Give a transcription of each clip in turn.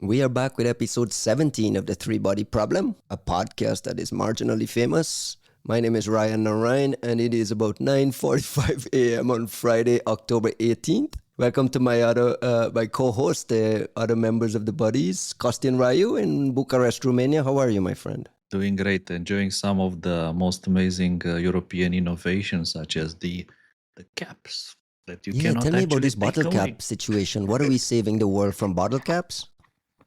We are back with episode 17 of the Three Body Problem, a podcast that is marginally famous. My name is Ryan Narayan, and it is about 9:45 a.m. on Friday, October 18th. Welcome to my co-host, the other members of the Buddies, Costin Raju in Bucharest, Romania. How are you, my friend? Doing great, enjoying some of the most amazing European innovations, such as the caps that you cannot tell me about actually this bottle take away. cap situation. What are we saving the world from, bottle caps?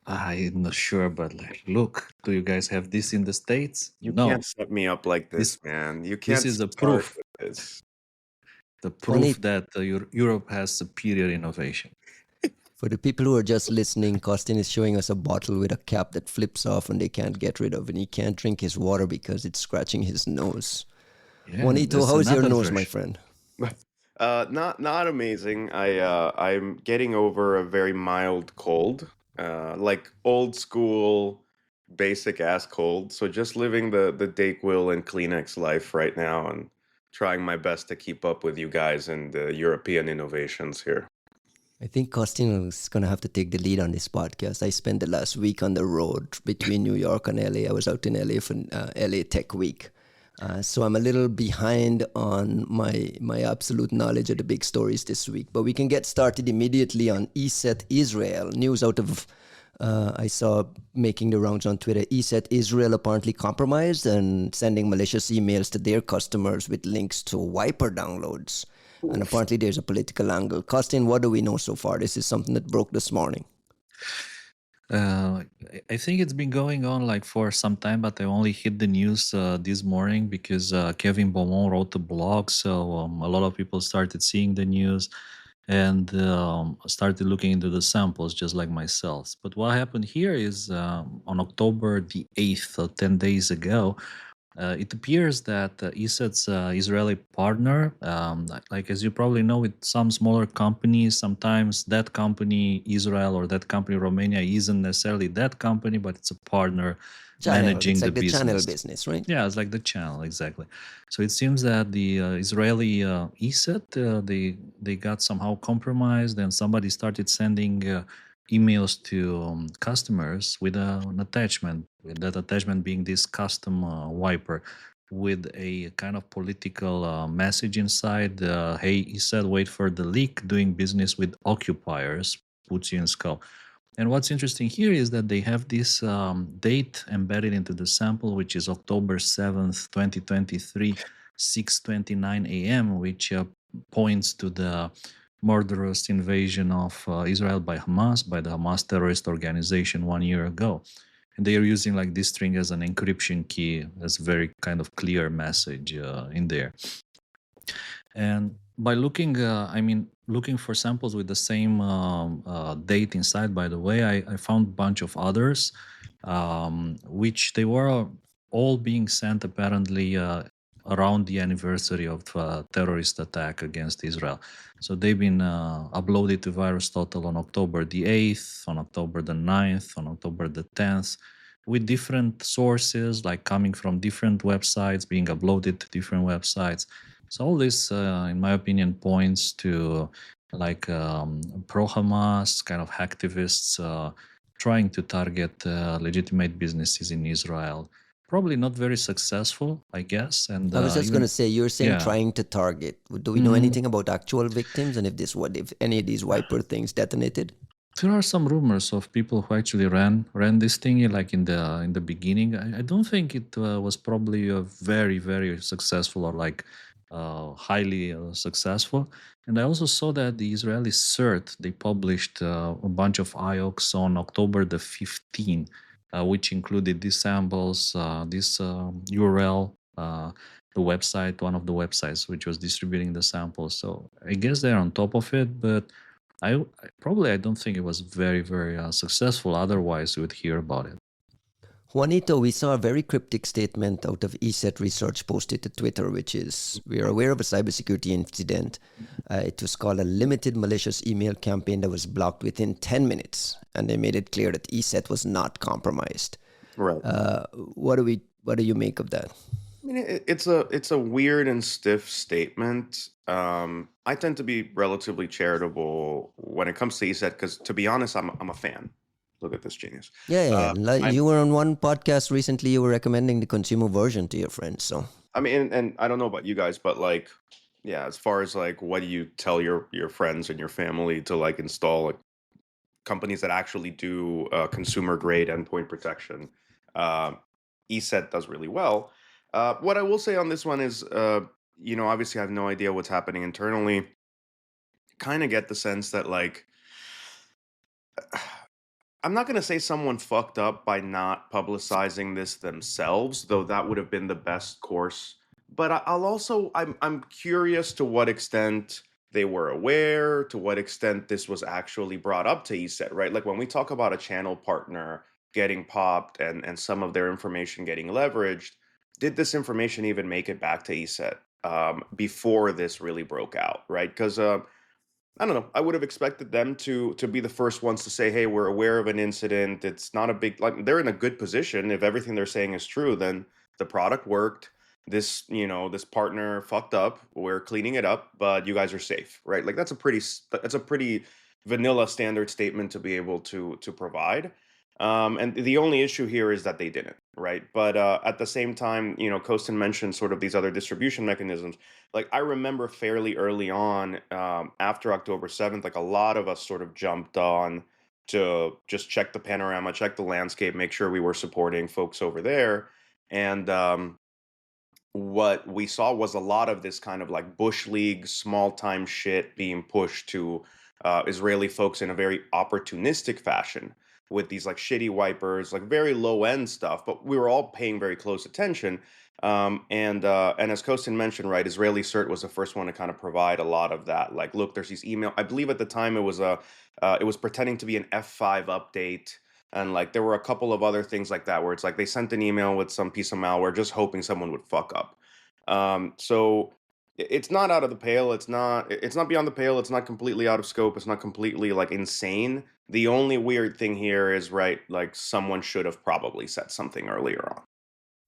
I'm not sure, but look, do you guys have this in the States? You No. can't set me up like this, man. You can't. This is a start proof. with this. The proof that Europe has superior innovation. For the people who are just listening, Costin is showing us a bottle with a cap that flips off and they can't get rid of, and he can't drink his water because it's scratching his nose. Yeah, Juanito, how's your nose, my friend? Not amazing. I'm getting over a very mild cold, like old school, basic ass cold. So just living the Dayquil and Kleenex life right now, and trying my best to keep up with you guys and the European innovations here. I think Costin is going to have to take the lead on this podcast. I spent the last week on the road between New York and LA. I was out in LA for LA Tech Week. So I'm a little behind on my absolute knowledge of the big stories this week. But we can get started immediately on ESET Israel. News out of, I saw making the rounds on Twitter, ESET Israel apparently compromised and sending malicious emails to their customers with links to wiper downloads. And apparently there's a political angle. Costin, what do we know so far? This is something that broke this morning. I think it's been going on for some time, but I only hit the news this morning because Kevin Beaumont wrote a blog. So a lot of people started seeing the news and started looking into the samples, just like myself. But what happened here is on October the 8th, 10 days ago, it appears that ESET's Israeli partner, as you probably know, with some smaller companies, sometimes that company Israel or that company Romania isn't necessarily that company, but it's a partner managing the business. It's like the channel business, right? Yeah, it's like the channel, exactly. So it seems that the Israeli ESET, they got somehow compromised, and somebody started sending emails to customers with an attachment, with that attachment being this custom wiper with a kind of political message inside. Hey, he said, wait for the leak, doing business with occupiers, puts you in scope. And what's interesting here is that they have this date embedded into the sample, which is October 7th, 2023, 6:29 a.m., which points to the murderous invasion of Israel by Hamas, by the Hamas terrorist organization 1 year ago. And they are using this string as an encryption key, as a very kind of clear message in there. And by looking for samples with the same date inside, by the way, I found a bunch of others, which they were all being sent apparently around the anniversary of terrorist attack against Israel. So they've been uploaded to VirusTotal on October the 8th, on October the 9th, on October the 10th, with different sources, coming from different websites, being uploaded to different websites. So all this, in my opinion, points to pro-Hamas kind of hacktivists trying to target legitimate businesses in Israel. Probably not very successful, I guess. And I was just going to say, you're saying trying to target. Do we know anything about actual victims and if any of these wiper things detonated? There are some rumors of people who actually ran this thing in the beginning. I don't think it was probably a very, very successful or highly successful. And I also saw that the Israeli CERT, they published a bunch of IOCs on October the 15th, which included these samples, this URL, the website, one of the websites which was distributing the samples. So I guess they're on top of it, but I don't think it was very, very successful. Otherwise, we would hear about it. Juanito, we saw a very cryptic statement out of ESET Research posted to Twitter, which is, we are aware of a cybersecurity incident. It was called a limited malicious email campaign that was blocked within 10 minutes. And they made it clear that ESET was not compromised. Right. What do you make of that? I mean, it's a weird and stiff statement. I tend to be relatively charitable when it comes to ESET because, to be honest, I'm a fan. Look at this genius. Yeah. Like I'm you were on one podcast recently. You were recommending the consumer version to your friends. So I mean, and I don't know about you guys, but like, yeah, as far as like, what do you tell your friends and your family to like install, like companies that actually do consumer grade endpoint protection? Uh, ESET does really well. What I will say on this one is, obviously I have no idea what's happening internally. Kind of get the sense that like, I'm not going to say someone fucked up by not publicizing this themselves, though that would have been the best course. But I'll also I'm curious to what extent they were aware, to what extent this was actually brought up to ESET, right? Like when we talk about a channel partner getting popped and some of their information getting leveraged, did this information even make it back to ESET before this really broke out, right? Because I don't know. I would have expected them to be the first ones to say, "Hey, we're aware of an incident. It's not a big like they're in a good position. If everything they're saying is true, then the product worked. This partner fucked up. We're cleaning it up, but you guys are safe, right?" Like that's a pretty vanilla standard statement to be able to provide. And the only issue here is that they didn't, right? But at the same time, Kostin mentioned sort of these other distribution mechanisms. Like I remember fairly early on, after October 7th, like a lot of us sort of jumped on to just check the panorama, check the landscape, make sure we were supporting folks over there. And what we saw was a lot of this kind of like bush league, small time shit being pushed to Israeli folks in a very opportunistic fashion with these like shitty wipers, like very low end stuff. But we were all paying very close attention. And as Kostin mentioned, right, Israeli CERT was the first one to kind of provide a lot of that. Like, look, there's these email. I believe at the time it was pretending to be an F5 update. And like there were a couple of other things like that where it's like they sent an email with some piece of malware just hoping someone would fuck up. So it's not out of the pale. It's not beyond the pale. It's not completely out of scope. It's not completely like insane. The only weird thing here is right, like someone should have probably said something earlier on.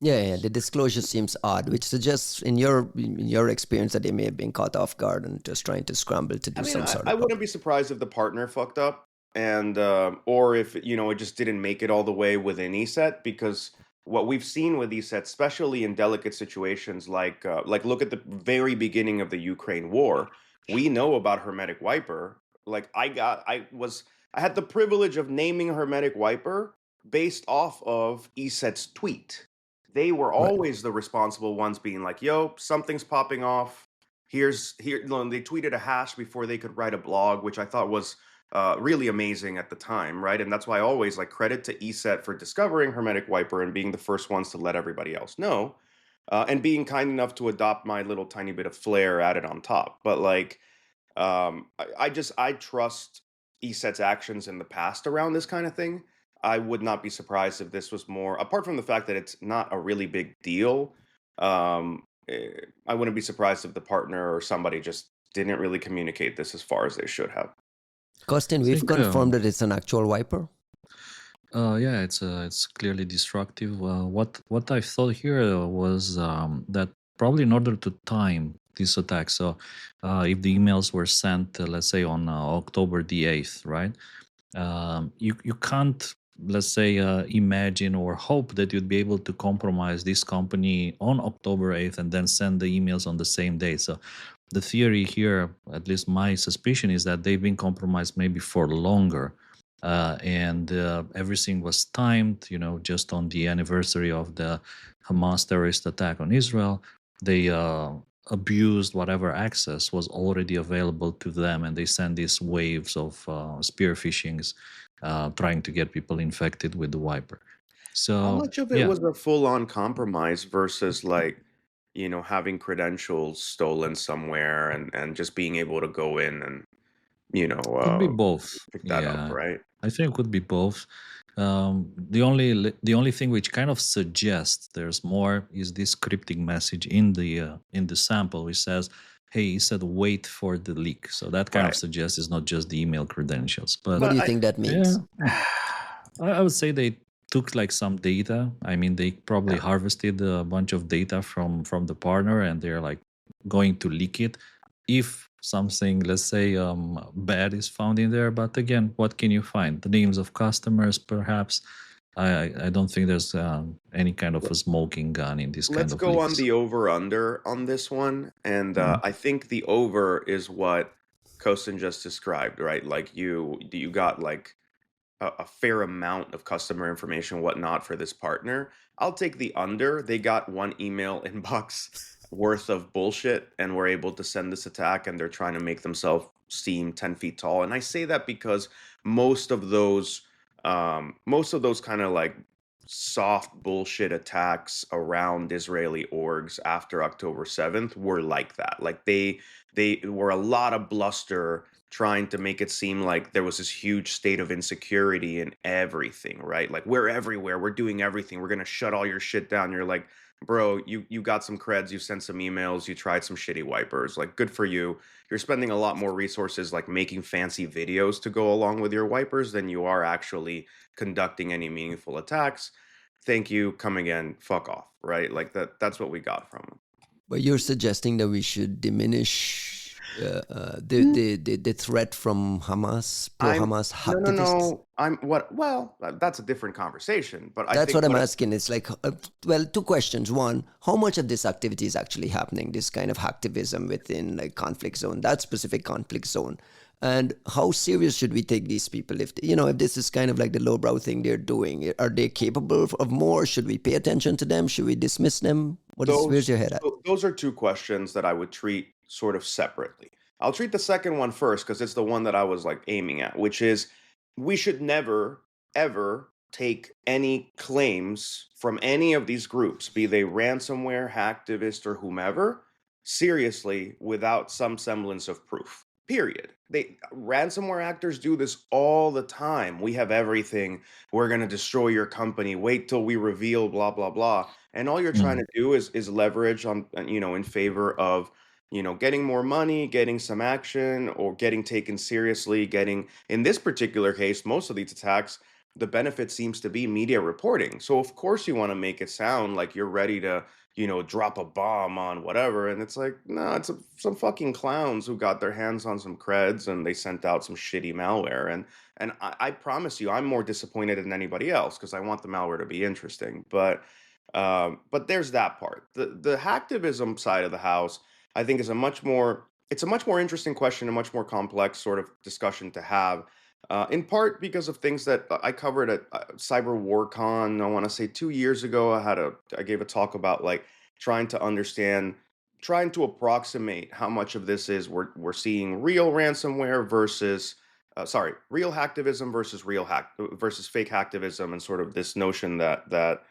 yeah, the disclosure seems odd, which suggests in your experience that they may have been caught off guard and just trying to scramble to I do mean, some sort I of wouldn't be surprised if the partner fucked up and or if it just didn't make it all the way within ESET because what we've seen with ESET, especially in delicate situations like look at the very beginning of the Ukraine war, we know about Hermetic Wiper. Like I had the privilege of naming Hermetic Wiper based off of ESET's tweet. They were right. always the responsible ones being like, "Yo, something's popping off. They tweeted a hash before they could write a blog, which I thought was really amazing at the time, right? And that's why I always like credit to ESET for discovering Hermetic Wiper and being the first ones to let everybody else know, and being kind enough to adopt my little tiny bit of flair added on top. But like, I trust ESET's actions in the past around this kind of thing. I would not be surprised if this was more, apart from the fact that it's not a really big deal. I wouldn't be surprised if the partner or somebody just didn't really communicate this as far as they should have. Costin, I we've think confirmed that it's an actual wiper. yeah, it's clearly destructive. What I thought here was that probably in order to time this attack, so if the emails were sent, let's say on October the 8th, right? You can't, let's say, imagine or hope that you'd be able to compromise this company on October 8th and then send the emails on the same day. So the theory here, at least my suspicion, is that they've been compromised maybe for longer. And everything was timed, just on the anniversary of the Hamas terrorist attack on Israel. They abused whatever access was already available to them, and they sent these waves of spear phishings, trying to get people infected with the wiper. How So much of it yeah, was a full-on compromise versus like, having credentials stolen somewhere and just being able to go in and, you know, could be uh, both. pick that up, Yeah, right? I think it could be both. The only thing which kind of suggests there's more is this cryptic message in the sample, which says, "Hey," he said, "Wait for the leak." So that kind of Right. suggests it's not just the email credentials, What but do But you I, think that yeah, means? I would say they took like some data. I mean, they probably yeah. harvested a bunch of data from the partner, and they're like going to leak it. If something, let's say, bad is found in there. But again, what can you find? The names of customers, perhaps. I don't think there's any kind of a smoking gun in this kind Let's of go on leaks. the over under on this one. And Mhm. I think the over is what Kosin just described, right? Like you got like a fair amount of customer information, whatnot, for this partner. I'll take the under. They got one email inbox worth of bullshit and were able to send this attack, and they're trying to make themselves seem 10 feet tall. And I say that because most of those, most of those kind of like soft bullshit attacks around Israeli orgs after October 7th were like that. Like they were a lot of bluster trying to make it seem like there was this huge state of insecurity in everything, right? Like we're everywhere, we're doing everything, we're gonna shut all your shit down. You're like, bro, you got some creds, you sent some emails, you tried some shitty wipers. Like, good for you. You're spending a lot more resources like making fancy videos to go along with your wipers than you are actually conducting any meaningful attacks. Thank you, come again, fuck off, right? Like that's what we got from them. But you're suggesting that we should diminish Mm, the threat from Hamas, pro I'm Hamas no, hacktivists? no. I'm what? Well, that's a different conversation. But I That's think what I'm what asking. It's like, well, two questions. One, how much of this activity is actually happening, this kind of hacktivism within like conflict zone, that specific conflict zone? And how serious should we take these people if, if this is kind of like the lowbrow thing they're doing? Are they capable of more? Should we pay attention to them? Should we dismiss them? Where's those your head at? those are two questions that I would treat sort of separately. I'll treat the second one first because it's the one that I was like aiming at, which is we should never ever take any claims from any of these groups, be they ransomware, hacktivist, or whomever, seriously without some semblance of proof. Period. They ransomware actors do this all the time. We have everything. We're going to destroy your company. Wait till we reveal blah blah blah. And all you're trying Mm. to do is leverage on, in favor of, getting more money, getting some action, or getting taken seriously, getting, in this particular case, most of these attacks, the benefit seems to be media reporting. So of course you want to make it sound like you're ready to, drop a bomb on whatever. And it's like, no, it's some fucking clowns who got their hands on some creds and they sent out some shitty malware. And I promise you, I'm more disappointed than anybody else because I want the malware to be interesting. But there's that part. The hacktivism side of the house, I think, is a much more it's a much more interesting question, a much more complex sort of discussion to have. In part because of things that I covered at Cyber WarCon. I want to say 2 years ago. I gave a talk about like trying to understand, trying to approximate how much of this is we're seeing real ransomware versus real hacktivism versus versus fake hacktivism, and sort of this notion that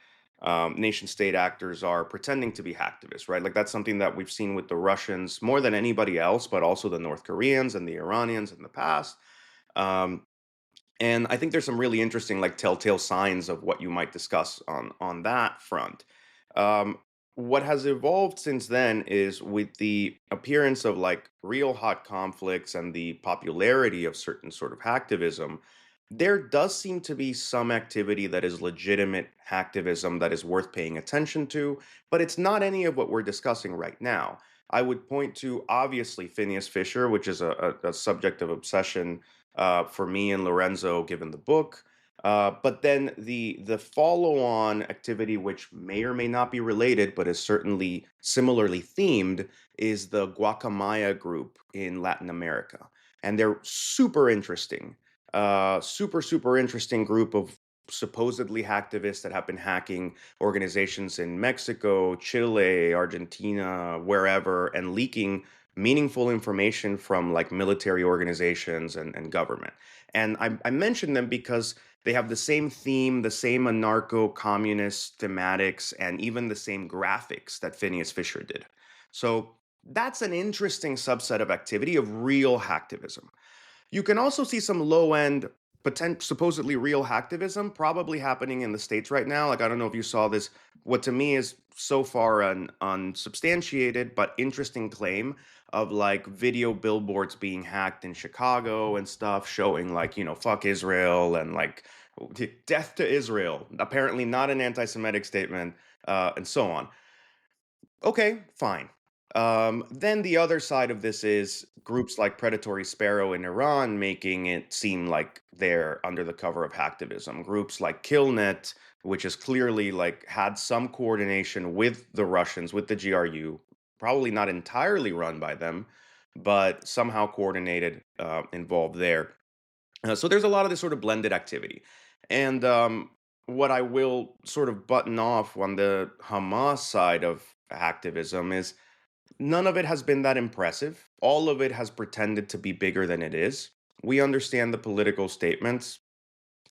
nation state actors are pretending to be hacktivists, right? Like that's something that we've seen with the Russians more than anybody else, but also the North Koreans and the Iranians in the past. Um, and I think there's some really interesting like telltale signs of what you might discuss on that front. Um, what has evolved since then is with the appearance of like real hot conflicts and the popularity of certain sort of hacktivism, there does seem to be some activity that is legitimate hacktivism that is worth paying attention to, but it's not any of what we're discussing right now. I would point to obviously Phineas Fisher, which is a subject of obsession for me and Lorenzo, given the book. But then the follow-on activity, which may or may not be related, but is certainly similarly themed, is the Guacamaya group in Latin America, and they're super interesting. Super interesting group of supposedly hacktivists that have been hacking organizations in Mexico, Chile, Argentina, wherever, and leaking meaningful information from like military organizations and government. And I mention them because they have the same theme, the same anarcho-communist thematics, and even the same graphics that Phineas Fisher did. So that's an interesting subset of activity of real hacktivism. You can also see some low end, supposedly real hacktivism probably happening in the States right now. Like, I don't know if you saw this, what to me is so far an unsubstantiated but interesting claim of like video billboards being hacked in Chicago and stuff, showing like, fuck Israel and like death to Israel. Apparently, not an anti Semitic statement, and so on. Okay, fine. Then the other side of this is groups like Predatory Sparrow in Iran making it seem like they're under the cover of hacktivism. Groups like Killnet, which has clearly like had some coordination with the Russians, with the GRU, probably not entirely run by them, but somehow coordinated, involved there. So there's a lot of this sort of blended activity. And what I will sort of button off on the Hamas side of hacktivism is none of it has been that impressive. All of it has pretended to be bigger than it is. We understand the political statements.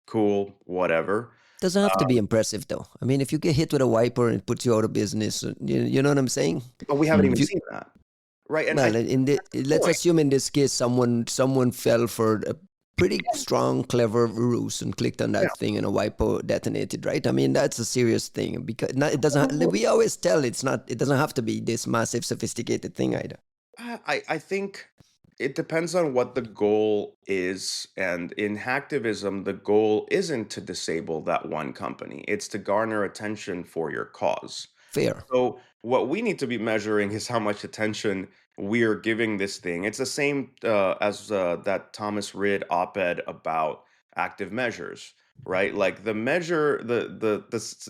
Cool, whatever. Doesn't have to be impressive though. I mean, if you get hit with a wiper and it puts you out of business, you know what I'm saying? But we haven't Hmm. even If you, seen that, right? And I well, think in the that's the let's point. assume in this case, someone fell for a pretty strong, clever ruse and clicked on Yeah. that thing and a wiper detonated. Right? I mean, that's a serious thing because it doesn't. We always tell it's not. It doesn't have to be this massive, sophisticated thing either. I think it depends on what the goal is. And in hacktivism, the goal isn't to disable that one company, it's to garner attention for your cause. Fair. So what we need to be measuring is how much attention we're giving this thing. It's the same as that Thomas Rid op-ed about active measures, right? Like the measure,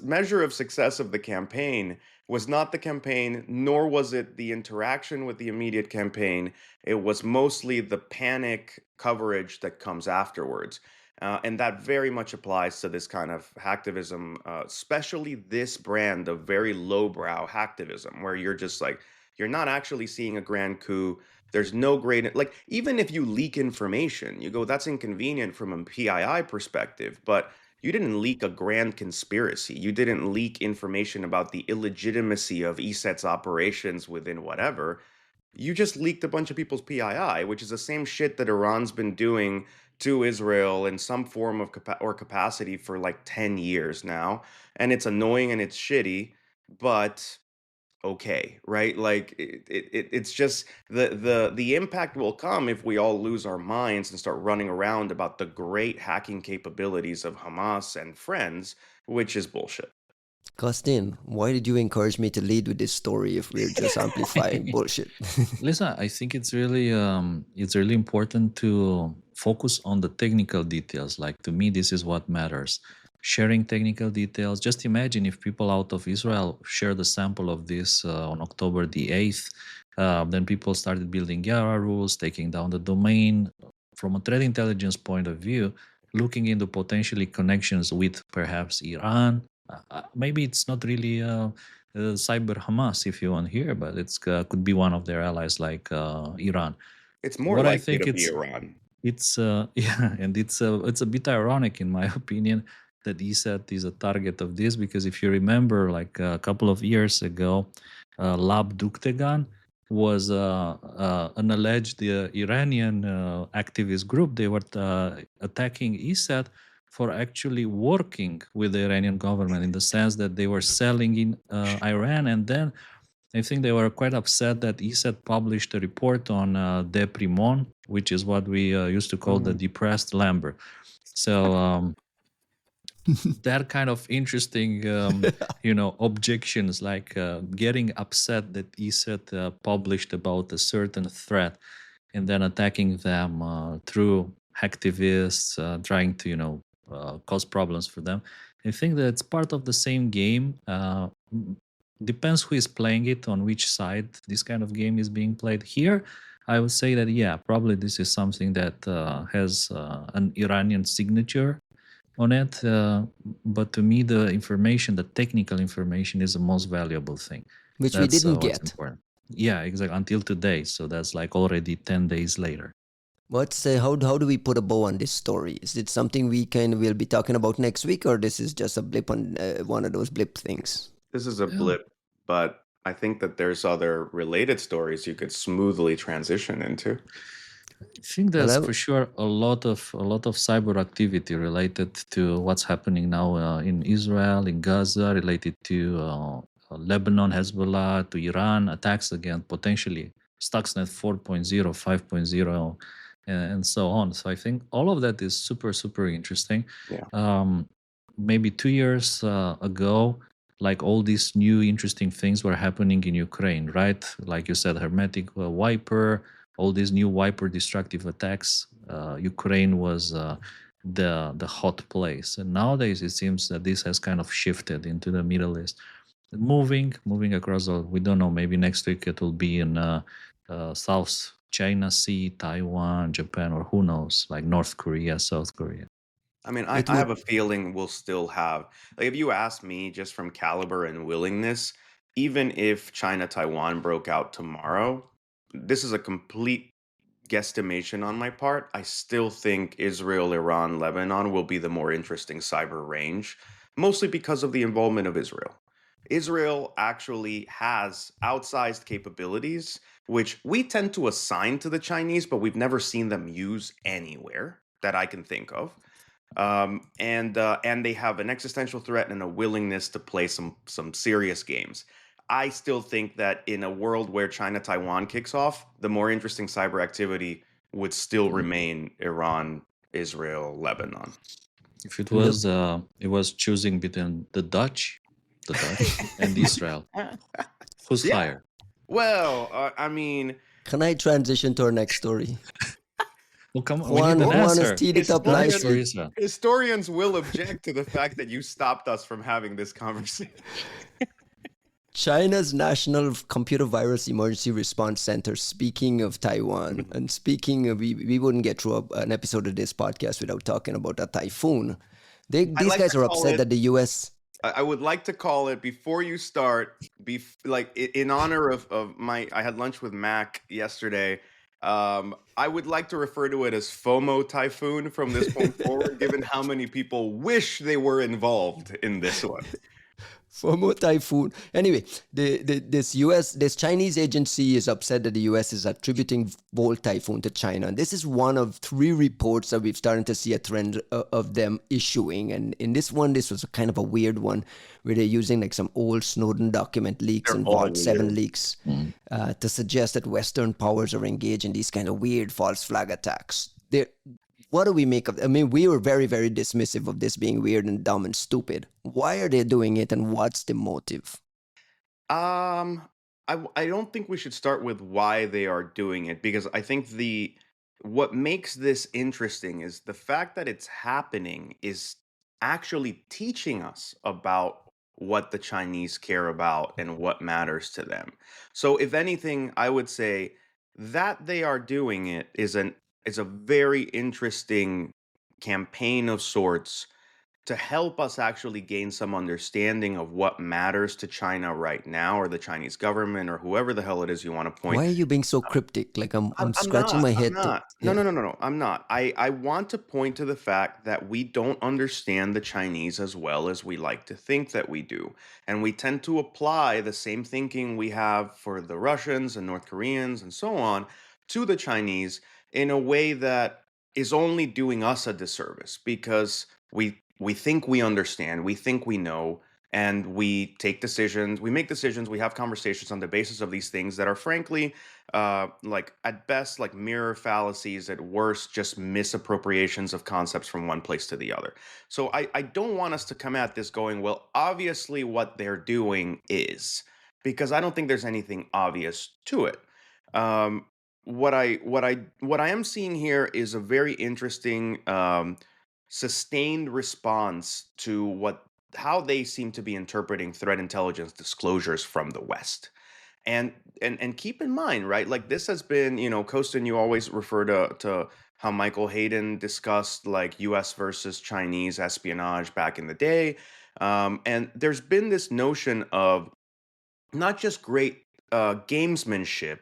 measure of success of the campaign was not the campaign, nor was it the interaction with the immediate campaign. It was mostly the panic coverage that comes afterwards. And that very much applies to this kind of hacktivism, especially this brand of very lowbrow hacktivism, where you're just like, you're not actually seeing a grand coup. There's no great, like, even if you leak information, you go, that's inconvenient from a PII perspective, but you didn't leak a grand conspiracy. You didn't leak information about the illegitimacy of ESET's operations within whatever. You just leaked a bunch of people's PII, which is the same shit that Iran's been doing to Israel in some form of capacity for like 10 years now. And it's annoying and it's shitty, but okay, right? Like it's just the impact will come if we all lose our minds and start running around about the great hacking capabilities of Hamas and friends, which is bullshit. Costin, why did you encourage me to lead with this story if we're just amplifying bullshit? Listen, I think it's really important to focus on the technical details. Like to me, this is what matters. Sharing technical details. Just imagine if people out of Israel shared a sample of this on October the 8th. Then people started building Yara rules, taking down the domain. From a threat intelligence point of view, looking into potentially connections with perhaps Iran. Maybe it's not really cyber Hamas, if you want here, but it's could be one of their allies like Iran. It's more What I likely think to be Iran. it's yeah, and it's a bit ironic in my opinion that ESET is a target of this, because if you remember, like a couple of years ago, Lab Duktegan was an alleged Iranian activist group. They were attacking ESET for actually working with the Iranian government, in the sense that they were selling in Iran. And then I think they were quite upset that ESET published a report on Deprimon, which is what we used to call the depressed Lambert. So that kind of interesting, objections, like getting upset that ESET published about a certain threat and then attacking them through hacktivists, trying to, cause problems for them. I think that it's part of the same game. Depends who is playing it, on which side this kind of game is being played. Here, I would say that, yeah, probably this is something that has an Iranian signature on it. But to me, the technical information is the most valuable thing. Which we That's didn't what's get. important. Yeah, exactly. Until today. So that's like already 10 days later. How do we put a bow on this story? Is it something we will be talking about next week, or this is just a blip on one of those blip things? This is a blip, but I think that there's other related stories you could smoothly transition into. I think there's for sure a lot of cyber activity related to what's happening now in Israel, in Gaza, related to Lebanon, Hezbollah, to Iran, attacks again, potentially Stuxnet 4.0, 5.0, and so on. So I think all of that is super, super interesting. Yeah. Maybe 2 years ago, like all these new interesting things were happening in Ukraine, right? Like you said, hermetic wiper, all these new wiper destructive attacks. Ukraine was the hot place, and nowadays it seems that this has kind of shifted into the Middle East, moving across. We don't know. Maybe next week it will be in South China Sea, Taiwan, Japan, or who knows, like North Korea, South Korea. I mean, It I have would. a feeling we'll still have, like, if you ask me just from caliber and willingness, even if China Taiwan broke out tomorrow, this is a complete guesstimation on my part. I still think Israel, Iran, Lebanon will be the more interesting cyber range, mostly because of the involvement of Israel. Israel actually has outsized capabilities, which we tend to assign to the Chinese, but we've never seen them use anywhere that I can think of. And they have an existential threat and a willingness to play some serious games. I still think that in a world where China Taiwan kicks off, the more interesting cyber activity would still remain Iran, Israel, Lebanon. If No. it was choosing between the Dutch and Israel, who's Yeah. higher? Well, I mean, Can I transition to our next story? Well, come on, we need an Juan has answer. teed it up Go ahead for nicely. Israel. historians will object to the fact that you stopped us from having this conversation. China's National Computer Virus Emergency Response Center, speaking of Taiwan, and speaking of, we wouldn't get through an episode of this podcast without talking about a typhoon. These like guys to are call upset it- that the U.S. I would like to call it, before you start, in honor of I had lunch with Mac yesterday. I would like to refer to it as FOMO Typhoon from this point forward, given how many people wish they were involved in this one. FOMO Typhoon. Anyway, this Chinese agency is upset that the US is attributing Volt Typhoon to China. And this is one of 3 reports that we've started to see a trend of them issuing. And in this one, this was kind of a weird one where they're using like some old Snowden document leaks They're and all Vault 7 weird. leaks to suggest that Western powers are engaged in these kind of weird false flag attacks. What do we make of it? I mean, we were very, very dismissive of this being weird and dumb and stupid. Why are they doing it, and what's the motive? I don't think we should start with why they are doing it, because I think what makes this interesting is the fact that it's happening is actually teaching us about what the Chinese care about and what matters to them. So if anything, I would say that they are doing it is a very interesting campaign of sorts to help us actually gain some understanding of what matters to China right now, or the Chinese government, or whoever the hell it is you want to point. Why are you being so cryptic? Like I'm scratching not. my I'm head. not. No. I'm not. I want to point to the fact that we don't understand the Chinese as well as we like to think that we do. And we tend to apply the same thinking we have for the Russians and North Koreans and so on to the Chinese in a way that is only doing us a disservice, because we think we understand, we think we know, and we make decisions, we have conversations on the basis of these things that are frankly, like at best, like mirror fallacies, at worst, just misappropriations of concepts from one place to the other. So I don't want us to come at this going, well, obviously what they're doing is, because I don't think there's anything obvious to it. What I am seeing here is a very interesting sustained response to how they seem to be interpreting threat intelligence disclosures from the West. And keep in mind, right? Like, this has been, Kostin, you always refer to how Michael Hayden discussed like US versus Chinese espionage back in the day. And there's been this notion of not just great gamesmanship,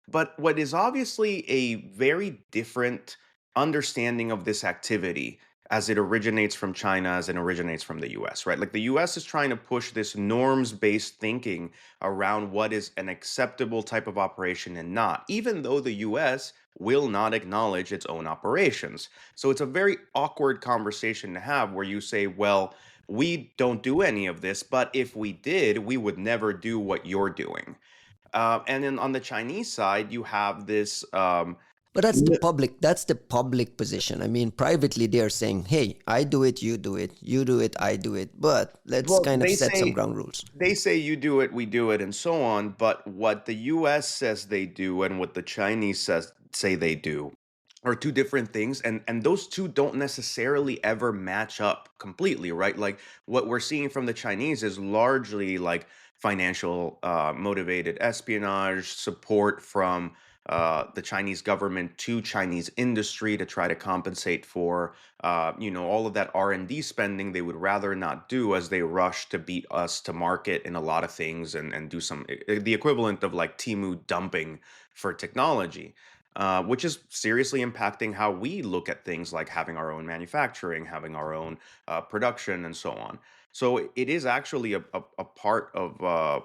but what is obviously a very different understanding of this activity as it originates from China, as it originates from the US, right? Like, the US is trying to push this norms based thinking around what is an acceptable type of operation and not, even though the US will not acknowledge its own operations. So it's a very awkward conversation to have where you say, well, we don't do any of this, but if we did, we would never do what you're doing. And then on the Chinese side, you have this But that's the public position. I mean, privately they're saying, hey, I do it, you do it, I do it. But let's Well, kind of they set some say ground rules. you do it, we do it, and so on. But what the U.S. says they do and what the Chinese say they do are two different things, and those two don't necessarily ever match up completely, right? Like what we're seeing from the Chinese is largely like financial motivated espionage, support from the Chinese government to Chinese industry to try to compensate for all of that R&D spending they would rather not do as they rush to beat us to market in a lot of things and do the equivalent of like Timu dumping for technology, which is seriously impacting how we look at things like having our own manufacturing, having our own production, and so on. So it is actually a part of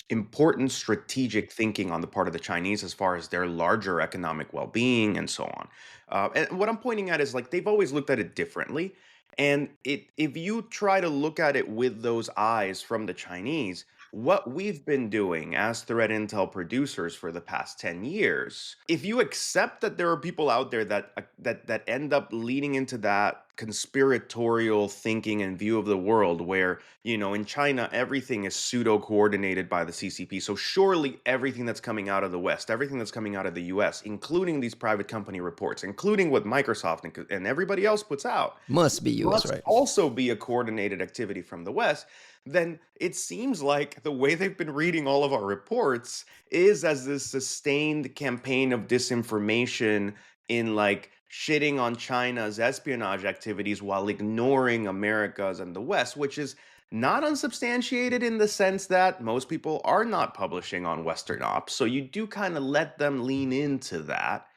important strategic thinking on the part of the Chinese as far as their larger economic well-being and so on. And what I'm pointing at is like they've always looked at it differently. And if you try to look at it with those eyes from the Chinese, what we've been doing as threat intel producers for the past 10 years, if you accept that there are people out there that end up leading into that conspiratorial thinking and view of the world where, in China everything is pseudo coordinated by the CCP, so surely everything that's coming out of the West, everything that's coming out of the US, including these private company reports, including what Microsoft and everybody else puts out, Must be US, must right? also be a coordinated activity from the West. Then it seems like the way they've been reading all of our reports is as this sustained campaign of disinformation in like shitting on China's espionage activities while ignoring America's and the West, which is not unsubstantiated in the sense that most people are not publishing on Western ops. So you do kind of let them lean into that.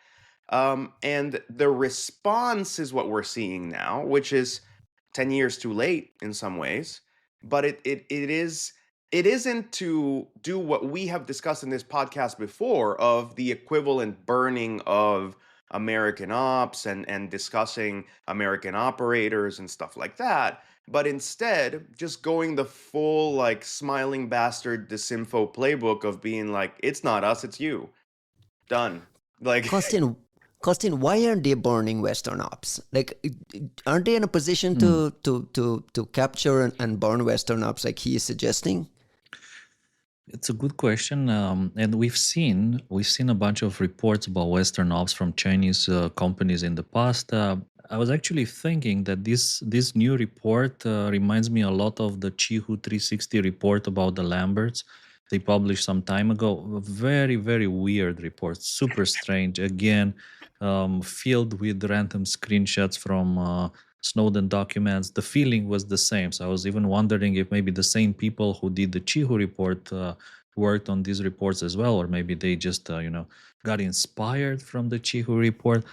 And the response is what we're seeing now, which is 10 years too late in some ways. But it isn't to do what we have discussed in this podcast before of the equivalent burning of American ops and discussing American operators and stuff like that. But instead, just going the full like smiling bastard disinfo playbook of being like, it's not us, it's you. Done. Like Costin, why aren't they burning Western ops? Like, aren't they in a position to capture and burn Western ops like he is suggesting? It's a good question, and we've seen a bunch of reports about Western ops from Chinese companies in the past. I was actually thinking that this new report reminds me a lot of the Chihu 360 report about the Lamberts they published some time ago. A very, very weird report, super strange. Again, filled with random screenshots from Snowden documents. The feeling was the same. So I was even wondering if maybe the same people who did the Chihu report worked on these reports as well, or maybe they just got inspired from the Chihu report.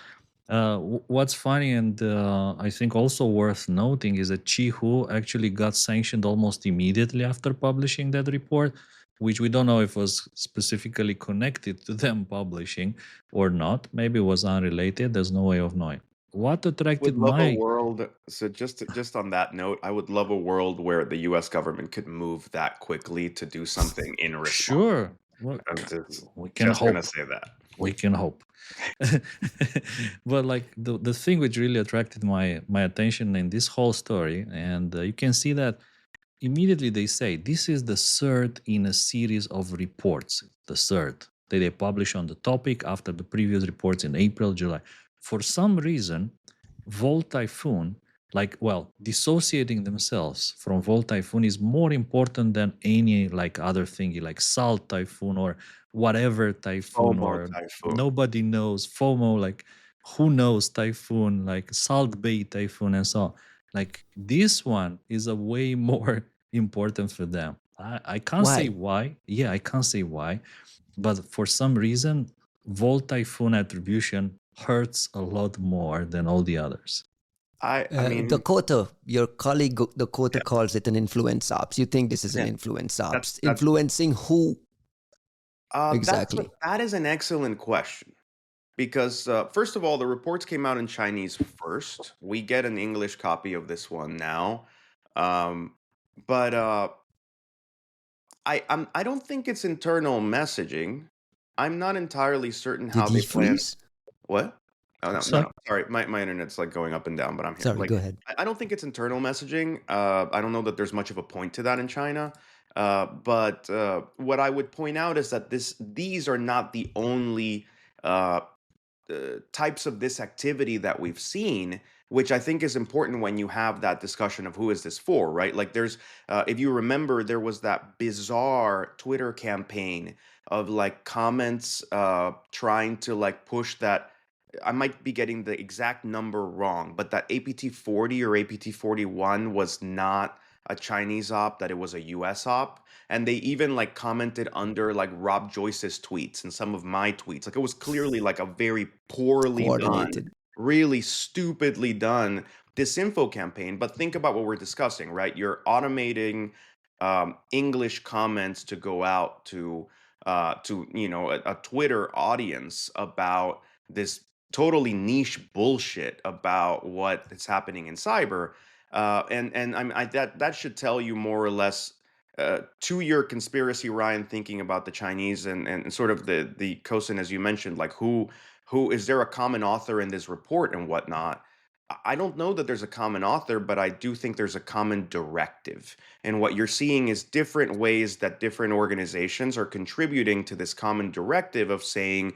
What's funny and I think also worth noting is that Chihu actually got sanctioned almost immediately after publishing that report, which we don't know if was specifically connected to them publishing or not. Maybe it was unrelated. There's no way of knowing. What would attracted love a my world. So just on that note, I would love a world where the U.S. government could move that quickly to do something in response. sure. Well, I'm just we can gonna hope. say that. We can hope. But like the thing which really attracted my attention in this whole story, and you can see that immediately they say this is the third in a series of reports, the third that they publish on the topic after the previous reports in April, July. For some reason, Volt Typhoon, dissociating themselves from Volt Typhoon is more important than any like other thingy, like Salt Typhoon or whatever Typhoon, FOMO or typhoon. nobody knows FOMO, like who knows Typhoon, like Salt Bay Typhoon and so on. Like this one is a way more important for them. I can't say Why? why. Yeah, I can't say why, but for some reason, Volt Typhoon attribution hurts a lot more than all the others. I mean, Dakota, your colleague Dakota yeah, calls it an influence ops. You think this is an yeah. influence ops? That's Influencing who exactly? that is an excellent question because first of all, the reports came out in Chinese first. We get an English copy of this one now, um, but I don't think it's internal messaging. I'm not entirely certain Did how he they plan. freeze? What? Oh, no, no, Sorry. no. Sorry, my internet's like going up and down, but I'm here. Sorry, Like, go ahead. I don't think it's internal messaging. I don't know that there's much of a point to that in China. But what I would point out is that these are not the only uh, types of this activity that we've seen, which I think is important when you have that discussion of who is this for, right? Like if you remember, there was that bizarre Twitter campaign of like comments trying to like push that. I might be getting the exact number wrong, but that APT-40 or APT-41 was not a Chinese op, that it was a US op. And they even like commented under like Rob Joyce's tweets and some of my tweets. Like it was clearly like a very poorly done, Coordinated. really stupidly done disinfo campaign. But think about what we're discussing, right? You're automating English comments to go out to a Twitter audience about this totally niche bullshit about what is happening in cyber. And that should tell you more or less to your conspiracy, Ryan, thinking about the Chinese and sort of the COSIN, as you mentioned, like who is there a common author in this report and whatnot? I don't know that there's a common author, but I do think there's a common directive. And what you're seeing is different ways that different organizations are contributing to this common directive of saying,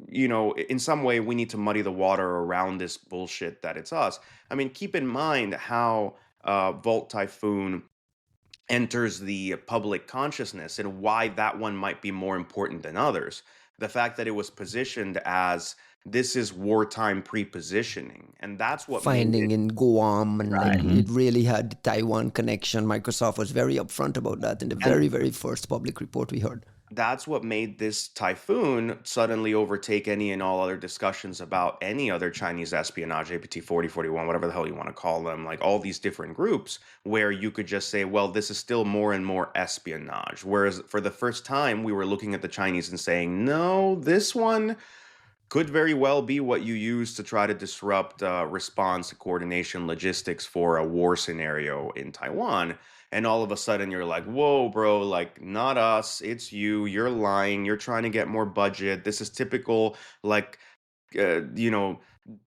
in some way we need to muddy the water around this bullshit that it's us. I mean, keep in mind how Volt Typhoon enters the public consciousness and why that one might be more important than others. The fact that it was positioned as this is wartime pre-positioning, and that's what made Finding it in Guam, and like right. it really had the Taiwan connection. Microsoft was very upfront about that in the And very, very first public report we heard. that's what made this typhoon suddenly overtake any and all other discussions about any other Chinese espionage, APT-40, 41, whatever the hell you want to call them, like all these different groups, where you could just say, well, this is still more and more espionage. Whereas for the first time, we were looking at the Chinese and saying, no, this one could very well be what you use to try to disrupt response, coordination, logistics for a war scenario in Taiwan. And all of a sudden you're like, whoa, bro, like not us, it's you, you're lying, you're trying to get more budget. This is typical, like,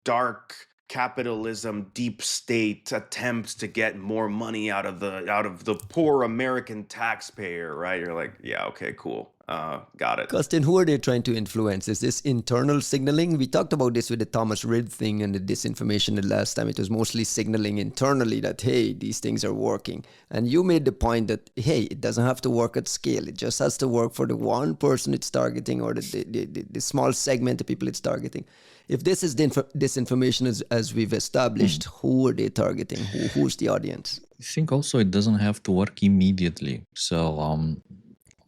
dark capitalism, deep state attempts to get more money out of the poor American taxpayer, right? You're like, yeah, okay, cool. Got it. Costin, who are they trying to influence? Is this internal signaling? We talked about this with the Thomas Rid thing and the disinformation the last time. It was mostly signaling internally that, hey, these things are working. And you made the point that, hey, it doesn't have to work at scale. It just has to work for the one person it's targeting or the small segment of people it's targeting. If this is disinformation as we've established, who are they targeting? Who's the audience? I think also it doesn't have to work immediately. So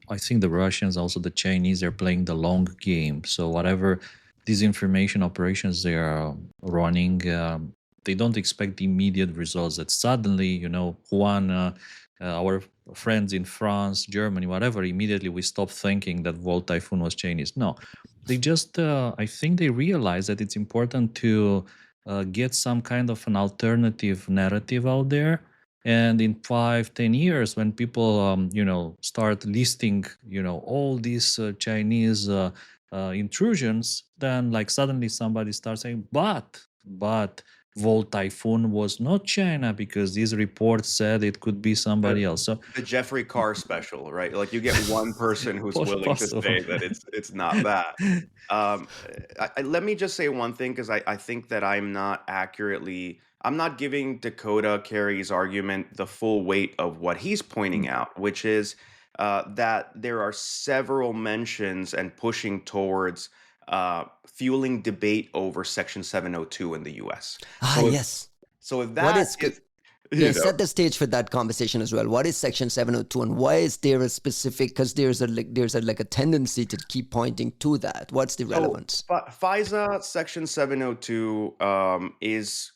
I think the Russians, also the Chinese, are playing the long game. So whatever disinformation operations they are running, they don't expect immediate results that suddenly, our friends in France, Germany, whatever, immediately we stop thinking that Volt Typhoon was Chinese. No, they just, I think they realize that it's important to get some kind of an alternative narrative out there. And in 5-10 years, when people, start listing, all these Chinese intrusions, then like suddenly somebody starts saying, but Volt Typhoon was not China because these reports said it could be somebody else. So The Jeffrey Carr special, right? Like you get one person who's willing possible. to say that it's not that. Let me just say one thing, because I think that I'm not giving Dakota, Cary's argument the full weight of what he's pointing out, which is that there are several mentions and pushing towards fueling debate over Section 702 in the U.S. Yes. So if What that is is, Yeah, set the stage for that conversation as well. What is Section 702 and why is there a specific, because there's a tendency to keep pointing to that. What's the relevance? FISA Section 702 is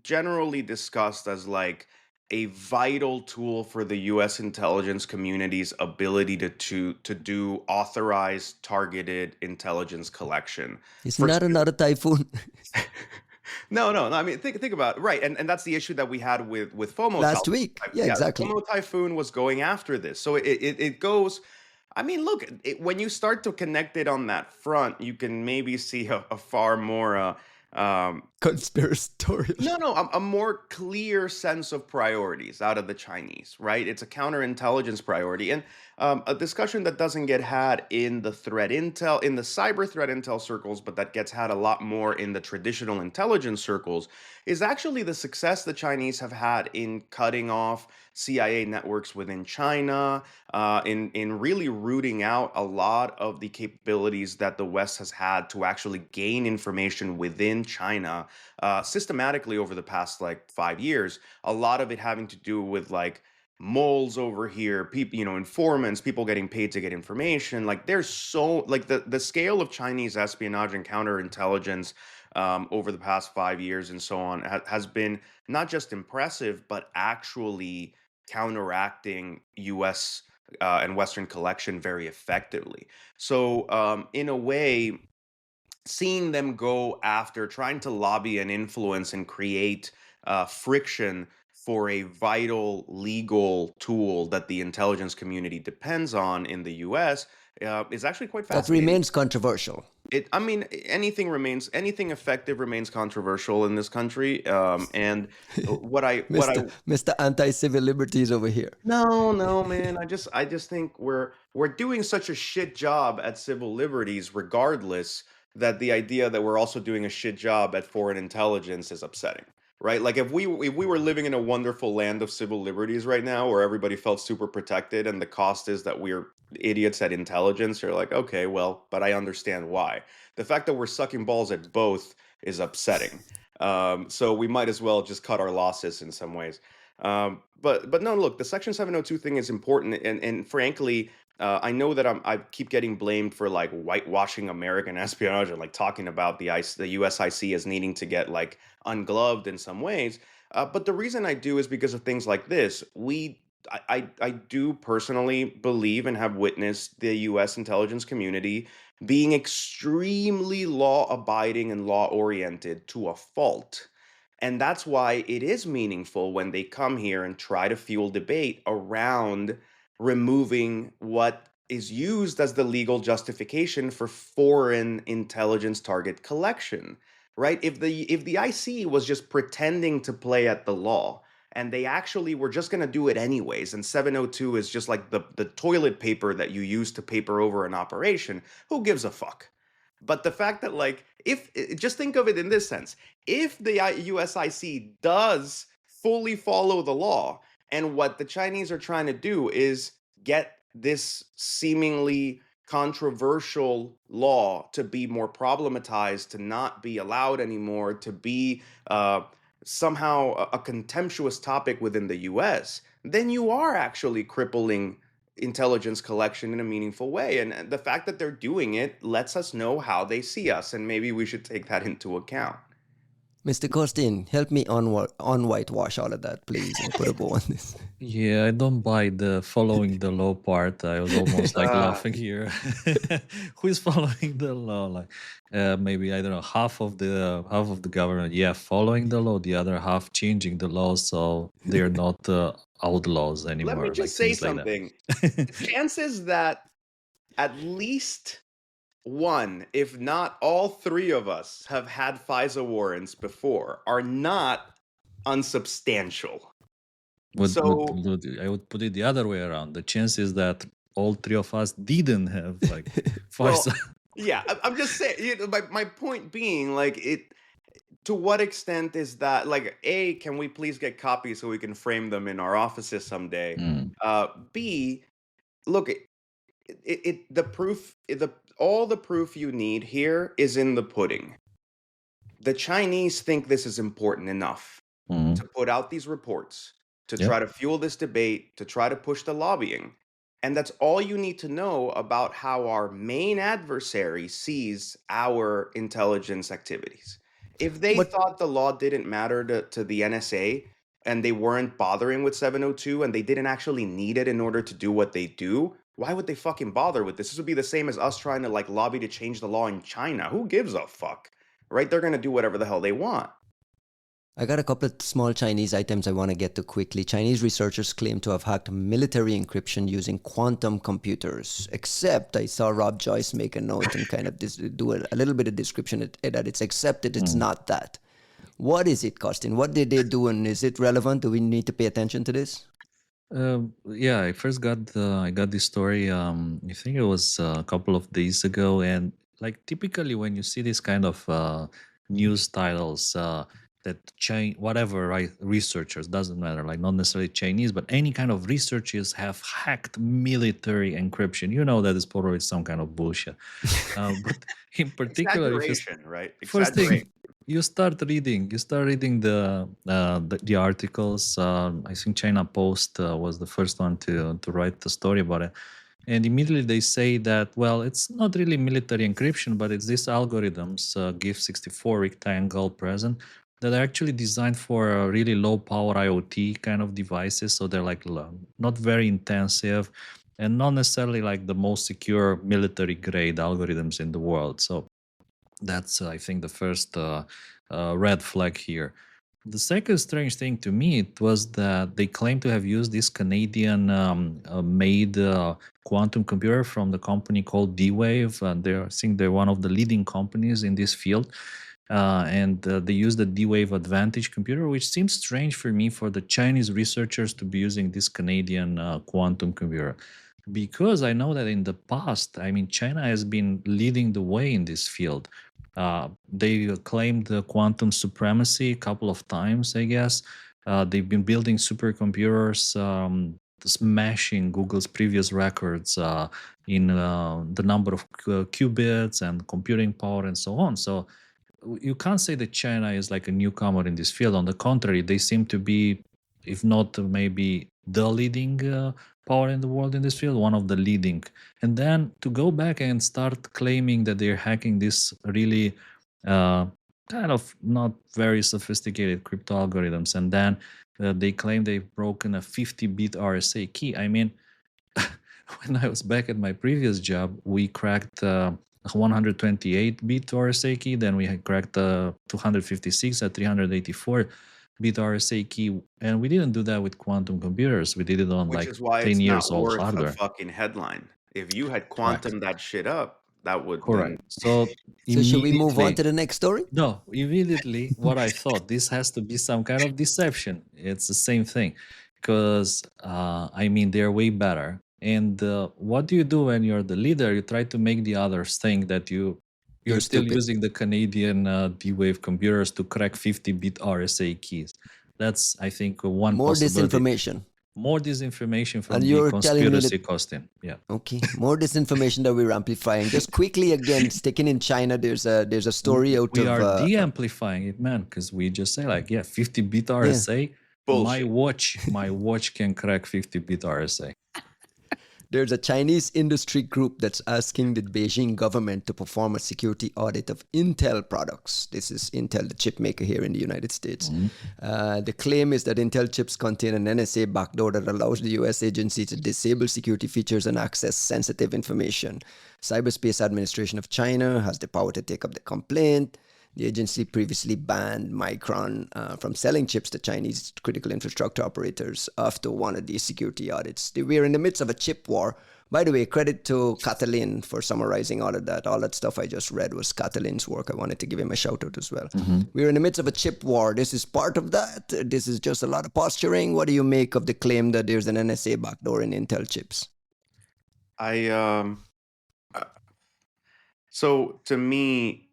generally discussed as like a vital tool for the U.S. intelligence community's ability to do authorized, targeted intelligence collection. It's not another typhoon. No. I mean, think about it. Right, and that's the issue that we had with FOMO Last week. Yeah, exactly. FOMO Typhoon was going after this, so it goes. I mean, look, when you start to connect it on that front, you can maybe see a far more um, Conspiratorial. no, a more clear sense of priorities out of the Chinese, right? It's a counterintelligence priority, and a discussion that doesn't get had in the threat intel, in the cyber threat intel circles, but that gets had a lot more in the traditional intelligence circles, is actually the success the Chinese have had in cutting off CIA networks within China, in really rooting out a lot of the capabilities that the West has had to actually gain information within China systematically over the past like 5 years. A lot of it having to do with like moles over here, people, informants, people getting paid to get information. Like there's so like the scale of Chinese espionage and counterintelligence over the past 5 years and so on has been not just impressive, but actually counteracting U.S. And Western collection very effectively. So in a way, seeing them go after trying to lobby and influence and create friction for a vital legal tool that the intelligence community depends on in the US is actually quite That fascinating. remains controversial. I mean, anything effective remains controversial in this country. And Mr. Anti-Civil Liberties over here. no, man. I just think we're doing such a shit job at civil liberties, regardless, that the idea that we're also doing a shit job at foreign intelligence is upsetting, right? Like if we were living in a wonderful land of civil liberties right now, where everybody felt super protected, and the cost is that we're idiots at intelligence, you're like, okay, well, but I understand why. The fact that we're sucking balls at both is upsetting. So we might as well just cut our losses in some ways. But no, look, the Section 702 thing is important, and frankly, I know that I keep getting blamed for like whitewashing American espionage and like talking about the USIC as needing to get like ungloved in some ways. But the reason I do is because of things like this. I do personally believe and have witnessed the U.S. intelligence community being extremely law abiding and law oriented to a fault. And that's why it is meaningful when they come here and try to fuel debate around removing what is used as the legal justification for foreign intelligence target collection, right? If the IC was just pretending to play at the law, and they actually were just going to do it anyways, and 702 is just like the toilet paper that you use to paper over an operation, who gives a fuck? But the fact that, like, if just think of it in this sense, if the USIC does fully follow the law, and what the Chinese are trying to do is get this seemingly controversial law to be more problematized, to not be allowed anymore, to be somehow a contemptuous topic within the US, then you are actually crippling intelligence collection in a meaningful way. And the fact that they're doing it lets us know how they see us, and maybe we should take that into account. Mr. Costin, help me on whitewash all of that, please, and put a bow on this. Yeah, I don't buy the following the law part. I was almost like laughing here. Who is following the law? Like maybe I don't know, half of the government, yeah, following the law. The other half changing the law so they're not outlaws anymore. Let me like just say things like something. that. Chances that at least one, if not all three of us, have had FISA warrants before are not unsubstantial. I would put it the other way around. The chances that all three of us didn't have like Well, FISA. yeah, I'm just saying. My point being, like, to what extent is that, like, A, can we please get copies so we can frame them in our offices someday? B, look, the proof, all the proof you need here is in the pudding. The Chinese think this is important enough to put out these reports, to try to fuel this debate, to try to push the lobbying. And that's all you need to know about how our main adversary sees our intelligence activities. If they thought the law didn't matter to the NSA, and they weren't bothering with 702, and they didn't actually need it in order to do what they do, why would they fucking bother with this? This would be the same as us trying to like lobby to change the law in China. Who gives a fuck? Right? They're going to do whatever the hell they want. I got a couple of small Chinese items I want to get to quickly. Chinese researchers claim to have hacked military encryption using quantum computers. Except I saw Rob Joyce make a note and kind of do a little bit of description that it's accepted it's not that. What is it, Costin? What did they do, and is it relevant? Do we need to pay attention to this? Yeah, I got this story. I think it was a couple of days ago, and like typically when you see this kind of news titles that whatever, right, researchers, doesn't matter, like not necessarily Chinese, but any kind of researchers have hacked military encryption. You know that is probably some kind of bullshit. But in particular, if you Exaggeration, right? first Exaggeration. thing you start reading the articles. I think China Post was the first one to write the story about it, and immediately they say that, well, it's not really military encryption, but it's these algorithms, GIF64 rectangle present, that are actually designed for really low power IoT kind of devices. So they're like not very intensive and not necessarily like the most secure military grade algorithms in the world. So that's, I think, the first red flag here. The second strange thing to me it was that they claim to have used this Canadian made quantum computer from the company called D-Wave. And I think they're one of the leading companies in this field. And they use the D-Wave Advantage computer, which seems strange for me for the Chinese researchers to be using this Canadian quantum computer. Because I know that in the past, I mean, China has been leading the way in this field. They claimed the quantum supremacy a couple of times, I guess. They've been building supercomputers, smashing Google's previous records in the number of qubits and computing power and so on. So you can't say that China is like a newcomer in this field. On the contrary, they seem to be, if not maybe the leading power in the world in this field, one of the leading. And then to go back and start claiming that they're hacking this really kind of not very sophisticated crypto algorithms, and then they claim they've broken a 50-bit RSA key. I mean, when I was back at my previous job, we cracked 128-bit RSA key. Then we had cracked 256 at 384-bit RSA key, and we didn't do that with quantum computers. We did it on Which like is why 10 it's years not old worth a hardware. fucking headline. If you had Correct. quantum that shit up, that would Correct. then. So So should we move on immediately, to the next story? no, immediately what I thought, this has to be some kind of deception. It's the same thing because I mean, they're way better. And what do you do when you're the leader? You try to make the others think that you're You're still stupid. using the Canadian D-Wave computers to crack 50-bit RSA keys. That's, I think, one More possibility. disinformation. More disinformation from And the you're telling me conspiracy that costume. Yeah. okay, more disinformation that we're amplifying. Just quickly again, sticking in China, there's a story out We of are de-amplifying it, man, because we just say like, yeah, 50-bit RSA. Bullshit. My watch can crack 50-bit RSA. there's a Chinese industry group that's asking the Beijing government to perform a security audit of Intel products. This is Intel, the chip maker here in the United States. The claim is that Intel chips contain an NSA backdoor that allows the US agency to disable security features and access sensitive information. Cyberspace Administration of China has the power to take up the complaint. The agency previously banned Micron from selling chips to Chinese critical infrastructure operators after one of these security audits. We are in the midst of a chip war. By the way, credit to Catalin for summarizing all of that. All that stuff I just read was Catalin's work. I wanted to give him a shout out as well. We're in the midst of a chip war. This is part of that. This is just a lot of posturing. What do you make of the claim that there's an NSA backdoor in Intel chips? So to me,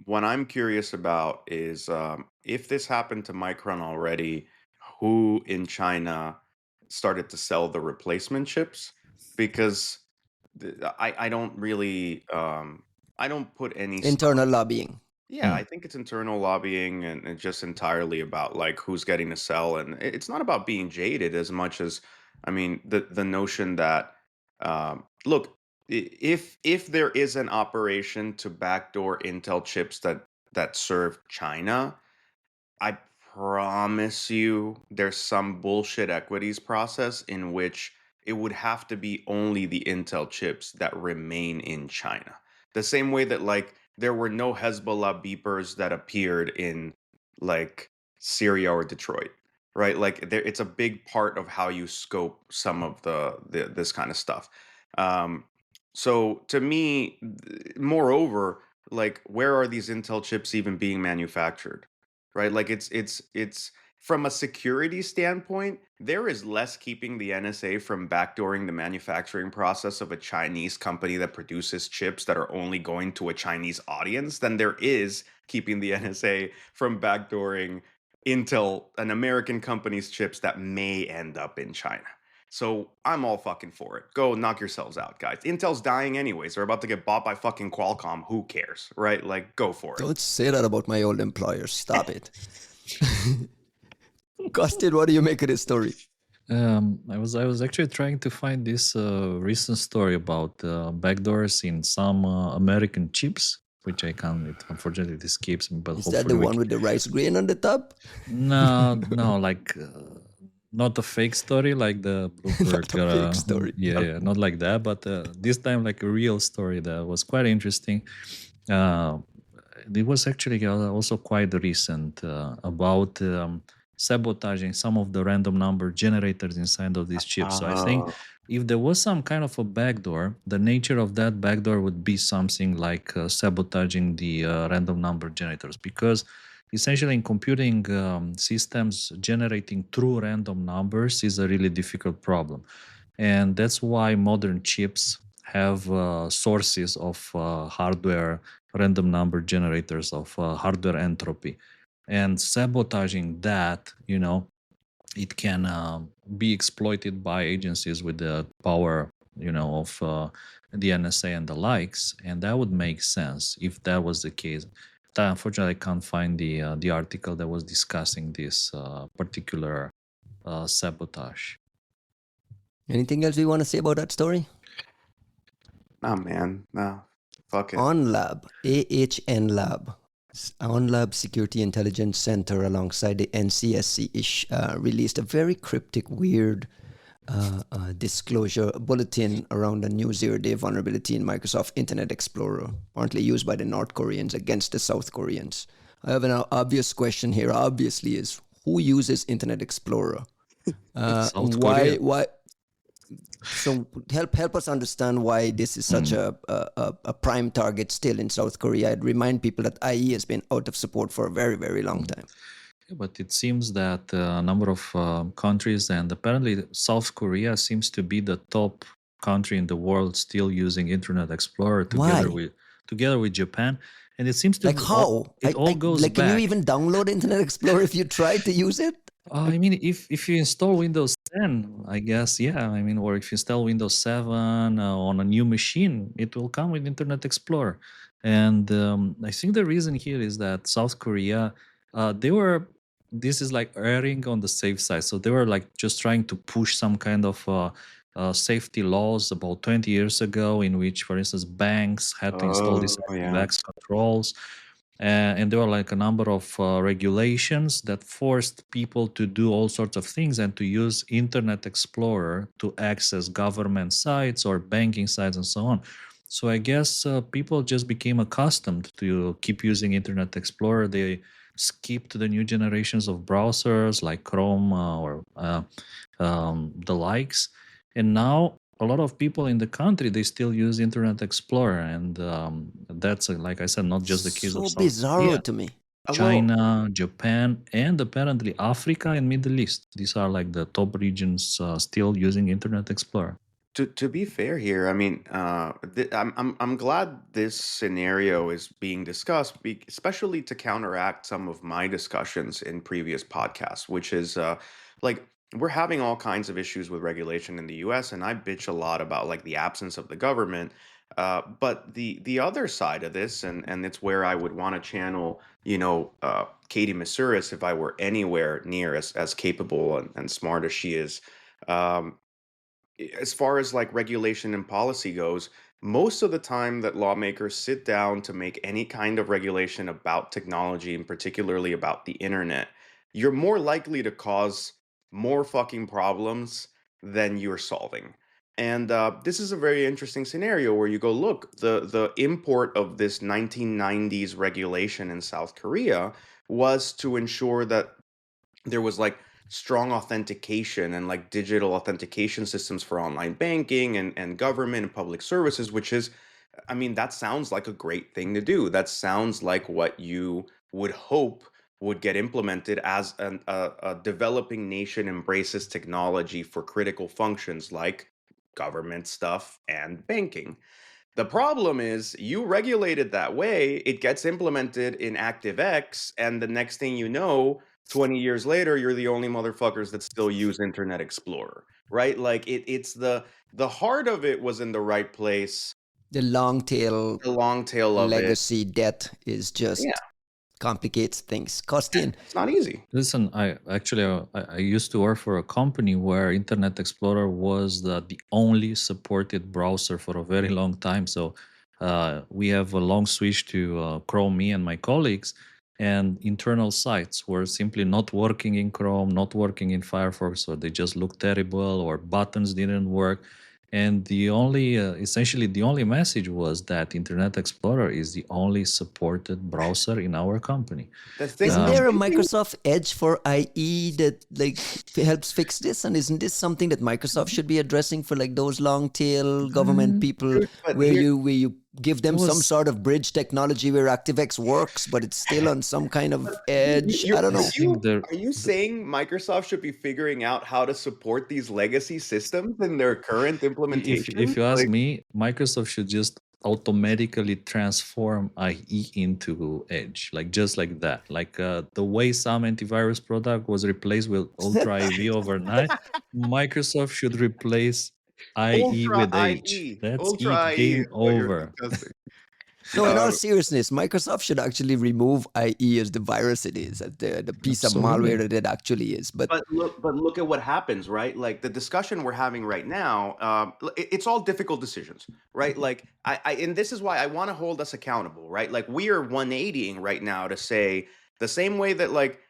what I'm curious about is if this happened to Micron already, who in China started to sell the replacement chips? Because I don't really I don't put any stock. Internal lobbying. Yeah, I think it's internal lobbying and just entirely about like who's getting to sell, and it's not about being jaded as much as I mean the notion that look, if there is an operation to backdoor Intel chips that serve China, I promise you there's some bullshit equities process in which it would have to be only the Intel chips that remain in China. The same way that like there were no Hezbollah beepers that appeared in like Syria or Detroit, right? Like it's a big part of how you scope some of the this kind of stuff. Um, so to me, moreover, like where are these Intel chips even being manufactured, right? Like it's from a security standpoint, there is less keeping the NSA from backdooring the manufacturing process of a Chinese company that produces chips that are only going to a Chinese audience than there is keeping the NSA from backdooring Intel, an American company's chips that may end up in China. So I'm all fucking for it. Go knock yourselves out, guys. Intel's dying anyways. They're about to get bought by fucking Qualcomm. Who cares, right? Like, go for it. Don't say that about my old employer. Stop it. Costin, what do you make of this story? I was actually trying to find this recent story about backdoors in some American chips, which I can't. Unfortunately, it escapes me. But Is that the hopefully, one with the rice grain on the top? no, like not a fake story like the Bloomberg. Not a fake story. Yeah, not like that. But this time, like a real story that was quite interesting. Uh, it was actually also quite recent about sabotaging some of the random number generators inside of these chips. So I think if there was some kind of a backdoor, the nature of that backdoor would be something like sabotaging the random number generators, because essentially in computing systems, generating true random numbers is a really difficult problem. And that's why modern chips have sources of hardware random number generators of hardware entropy. And sabotaging that, it can be exploited by agencies with the power, of the NSA and the likes, and that would make sense if that was the case. But unfortunately, I can't find the article that was discussing this particular sabotage. Anything else you want to say about that story? Nah, man. Nah. Fuck it. OnLab, AHN Lab, OnLab Security Intelligence Center alongside the NCSC released a very cryptic, weird disclosure bulletin around a new zero-day vulnerability in Microsoft Internet Explorer, apparently used by the North Koreans against the South Koreans. I have an obvious question here, obviously, is who uses Internet Explorer? South Korea. Why? So help us understand why this is such a prime target still in South Korea. I'd remind people that IE has been out of support for a very, very long time. Yeah, but it seems that a number of countries, and apparently South Korea seems to be the top country in the world still using Internet Explorer together with Japan. And it seems to like how it all goes like back. Can you even download Internet Explorer if you try to use it? I mean, if you install Windows 10, I guess, yeah. I mean, or if you install Windows 7 on a new machine, it will come with Internet Explorer. And I think the reason here is that South Korea, this is like erring on the safe side. So they were like just trying to push some kind of safety laws about 20 years ago, in which, for instance, banks had to install these anti-vax controls. And there were like a number of regulations that forced people to do all sorts of things and to use Internet Explorer to access government sites or banking sites and so on. So I guess people just became accustomed to keep using Internet Explorer. They skipped the new generations of browsers like Chrome or the likes. And now a lot of people in the country, they still use Internet Explorer, and that's like I said, not just the case of so bizarre to me. China, Japan, and apparently Africa and Middle East. These are like the top regions still using Internet Explorer. To be fair here, I mean, I'm glad this scenario is being discussed, especially to counteract some of my discussions in previous podcasts, which is like we're having all kinds of issues with regulation in the U.S., and I bitch a lot about like the absence of the government. But the other side of this, and it's where I would want to channel, Katie Masuris if I were anywhere near as capable and smart as she is. Um, as far as like regulation and policy goes, most of the time that lawmakers sit down to make any kind of regulation about technology and particularly about the internet, you're more likely to cause more fucking problems than you're solving. And this is a very interesting scenario where you go, look, the import of this 1990s regulation in South Korea was to ensure that there was like strong authentication and like digital authentication systems for online banking and government and public services, which is, I mean, that sounds like a great thing to do. That sounds like what you would hope would get implemented as a developing nation embraces technology for critical functions like government stuff and banking. The problem is you regulate it that way, it gets implemented in ActiveX, and the next thing you know, 20 years later, you're the only motherfuckers that still use Internet Explorer, right? Like it's the heart of it was in the right place. The long tail The long tail of it, legacy debt is just yeah, complicates things. Costin, it's not easy. Listen, I actually I used to work for a company where Internet Explorer was the only supported browser for a very long time. So we have a long switch to Chrome, me and my colleagues, and internal sites were simply not working in Chrome, not working in Firefox, or they just looked terrible, or buttons didn't work. And the only, essentially, the only message was that Internet Explorer is the only supported browser in our company. The thing, isn't Um, there a the thing- Microsoft Edge for IE that like helps fix this? And isn't this something that Microsoft should be addressing for like those long tail government people, but where here- you give them It was- some sort of bridge technology where ActiveX works, but it's still on some kind of edge? You're- I don't know. think there- Are you saying Microsoft should be figuring out how to support these legacy systems in their current implementation? If you ask Like, me, Microsoft should just automatically transform IE into Edge, like just like that. Like the way some antivirus product was replaced with Ultra IV overnight, Microsoft should replace IE Ultra with Edge. IE. That's Ultra it. IE Game is what you're over. discussing. No, in all Uh, seriousness, Microsoft should actually remove IE as the virus it is, as the piece of Absolutely. malware that it actually is. But But look at what happens, right? Like the discussion we're having right now, it's all difficult decisions, right? Like and this is why I want to hold us accountable, right? Like we are 180ing right now to say the same way that like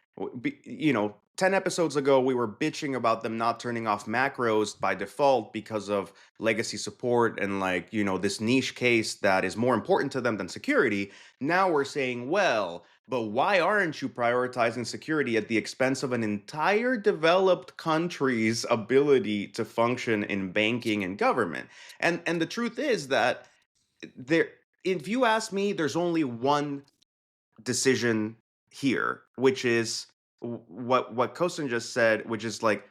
10 episodes ago we were bitching about them not turning off macros by default because of legacy support and like this niche case that is more important to them than security. Now we're saying, well, but why aren't you prioritizing security at the expense of an entire developed country's ability to function in banking and government? And the truth is that there, if you ask me, there's only one decision here, which is what Kosin just said, which is like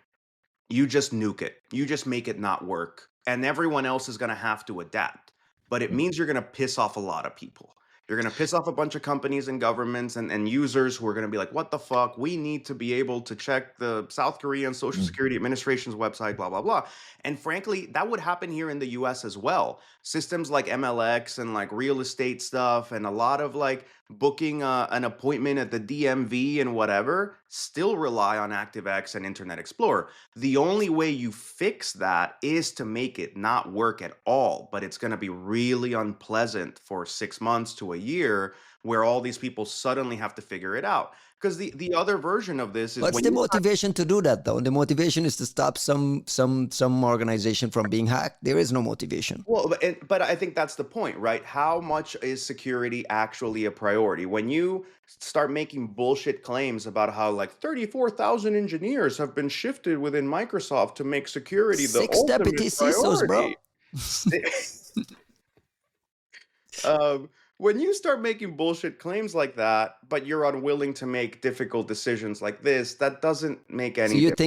you just nuke it. You just make it not work. And everyone else is going to have to adapt. But it means you're going to piss off a lot of people. You're going to piss off a bunch of companies and governments and users who are going to be like, what the fuck? We need to be able to check the South Korean Social Security Administration's website, blah, blah, blah. And frankly, that would happen here in the US as well. Systems like MLX and like real estate stuff and a lot of like booking an appointment at the DMV and whatever still rely on ActiveX and Internet Explorer. The only way you fix that is to make it not work at all, but it's going to be really unpleasant for 6 months to a year where all these people suddenly have to figure it out. Because the other version of this is what's when the you start- motivation to do that, though? The motivation is to stop some organization from being hacked. There is no motivation. Well, but I think that's the point, right? How much is security actually a priority? When you start making bullshit claims about how like 34,000 engineers have been shifted within Microsoft to make security the 6 ultimate deputy CISOs, bro. priority. When you start making bullshit claims like that, but you're unwilling to make difficult decisions like this, that doesn't make any So you difference.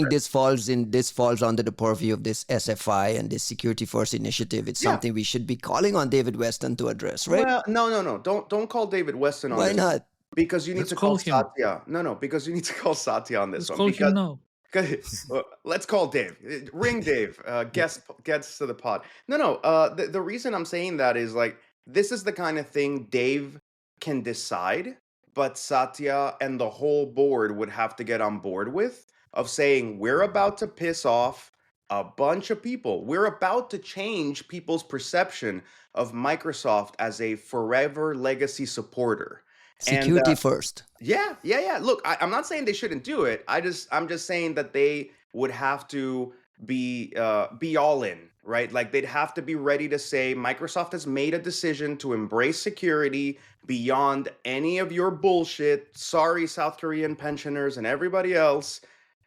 think this falls under the purview of this SFI and this Security First initiative? It's Yeah. something we should be calling on David Weston to address, right? Well, no. Don't call David Weston on Why this. not? Because you need Let's to call call him. Satya. No, because you need to call Satya on this Let's one. call him now. Let's call Dave. Ring Dave. Gets to the pod. No. The reason I'm saying that is like this is the kind of thing Dave can decide, but Satya and the whole board would have to get on board with of saying we're about to piss off a bunch of people. We're about to change people's perception of Microsoft as a forever legacy supporter. Security first. Yeah. Look, I'm not saying they shouldn't do it. I'm just saying that they would have to be all in, right? Like they'd have to be ready to say Microsoft has made a decision to embrace security beyond any of your bullshit. Sorry, South Korean pensioners and everybody else.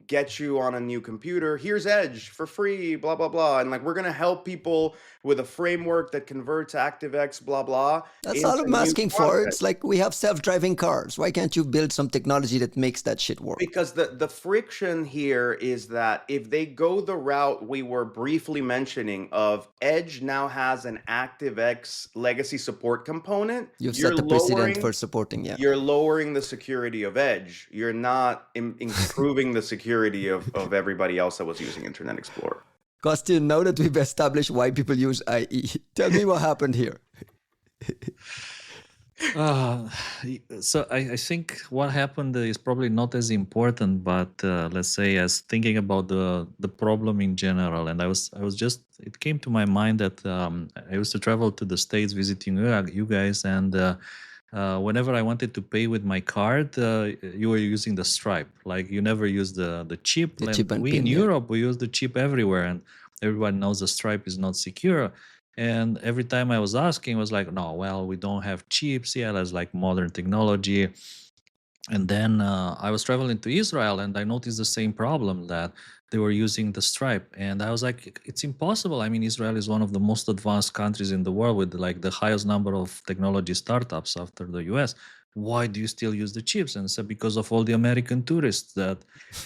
Get you on a new computer. Here's Edge for free, blah blah blah. And like we're gonna help people with a framework that converts ActiveX, blah blah, That's all into I'm new asking for. content. It's like we have self-driving cars. Why can't you build some technology that makes that shit work? Because the friction here is that if they go the route we were briefly mentioning of Edge now has an ActiveX legacy support component, You've set the precedent for supporting, yeah. you're lowering the security of Edge. You're not improving the security of everybody else that was using Internet Explorer. Kostya, now that we've established why people use IE, tell me what happened here. So I think what happened is probably not as important, but let's say as thinking about the problem in general. And I was just, it came to my mind that I used to travel to the States visiting you guys, and whenever I wanted to pay with my card, you were using the Stripe. Like you never use the chip. The And chip and we pin, in yeah. Europe, we use the chip everywhere, and everyone knows the Stripe is not secure. And every time I was asking, it was like, no, well, we don't have chips. Yeah, that's like modern technology. And then I was traveling to Israel, and I noticed the same problem, that they were using the Stripe. And I was like, it's impossible. I mean, Israel is one of the most advanced countries in the world with like the highest number of technology startups after the US. Why do you still use the chips? And so because of all the American tourists that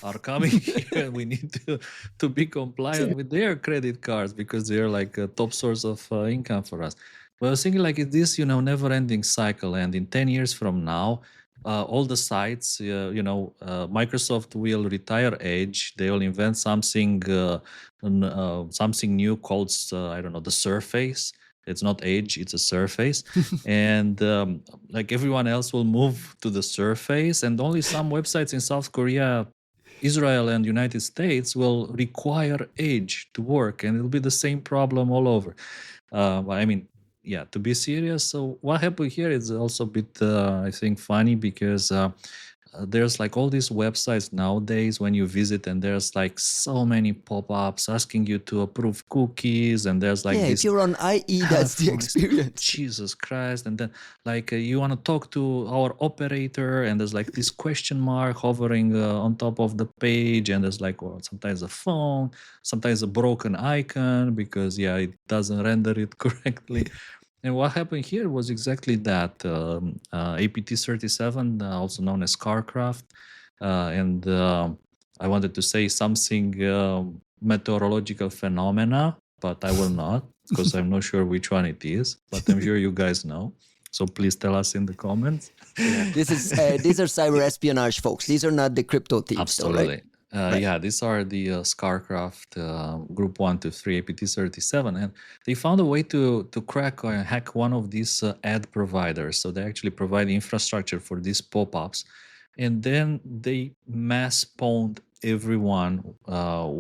are coming here, and we need to be compliant with their credit cards because they're like a top source of income for us. But I was thinking, like, is this, never-ending cycle? And in 10 years from now, all the sites, Microsoft will retire Edge. They will invent something, something new called, I don't know, the Surface. It's not Edge, it's a Surface. And like everyone else will move to the Surface, and only some websites in South Korea, Israel, and United States will require Edge to work, and it'll be the same problem all over. I mean, yeah, to be serious, so what happened here is also a bit, I think, funny, because there's like all these websites nowadays when you visit, and there's like so many pop-ups asking you to approve cookies, and there's like Yeah, this if you're on IE, that's the experience. Jesus Christ. And then like you want to talk to our operator, and there's like this question mark hovering on top of the page, and there's like sometimes a phone, sometimes a broken icon because it doesn't render it correctly. And what happened here was exactly that. APT-37, also known as Carcraft, and I wanted to say something meteorological phenomena, but I will not, because I'm not sure which one it is, but I'm sure you guys know. So please tell us in the comments. These are cyber espionage, folks. These are not the crypto thieves. Absolutely. Though, right? Right. Yeah, these are the Scarcraft Group 1 to 3 APT-37, and they found a way to crack or hack one of these ad providers. So they actually provide infrastructure for these pop-ups, and then they mass pwned everyone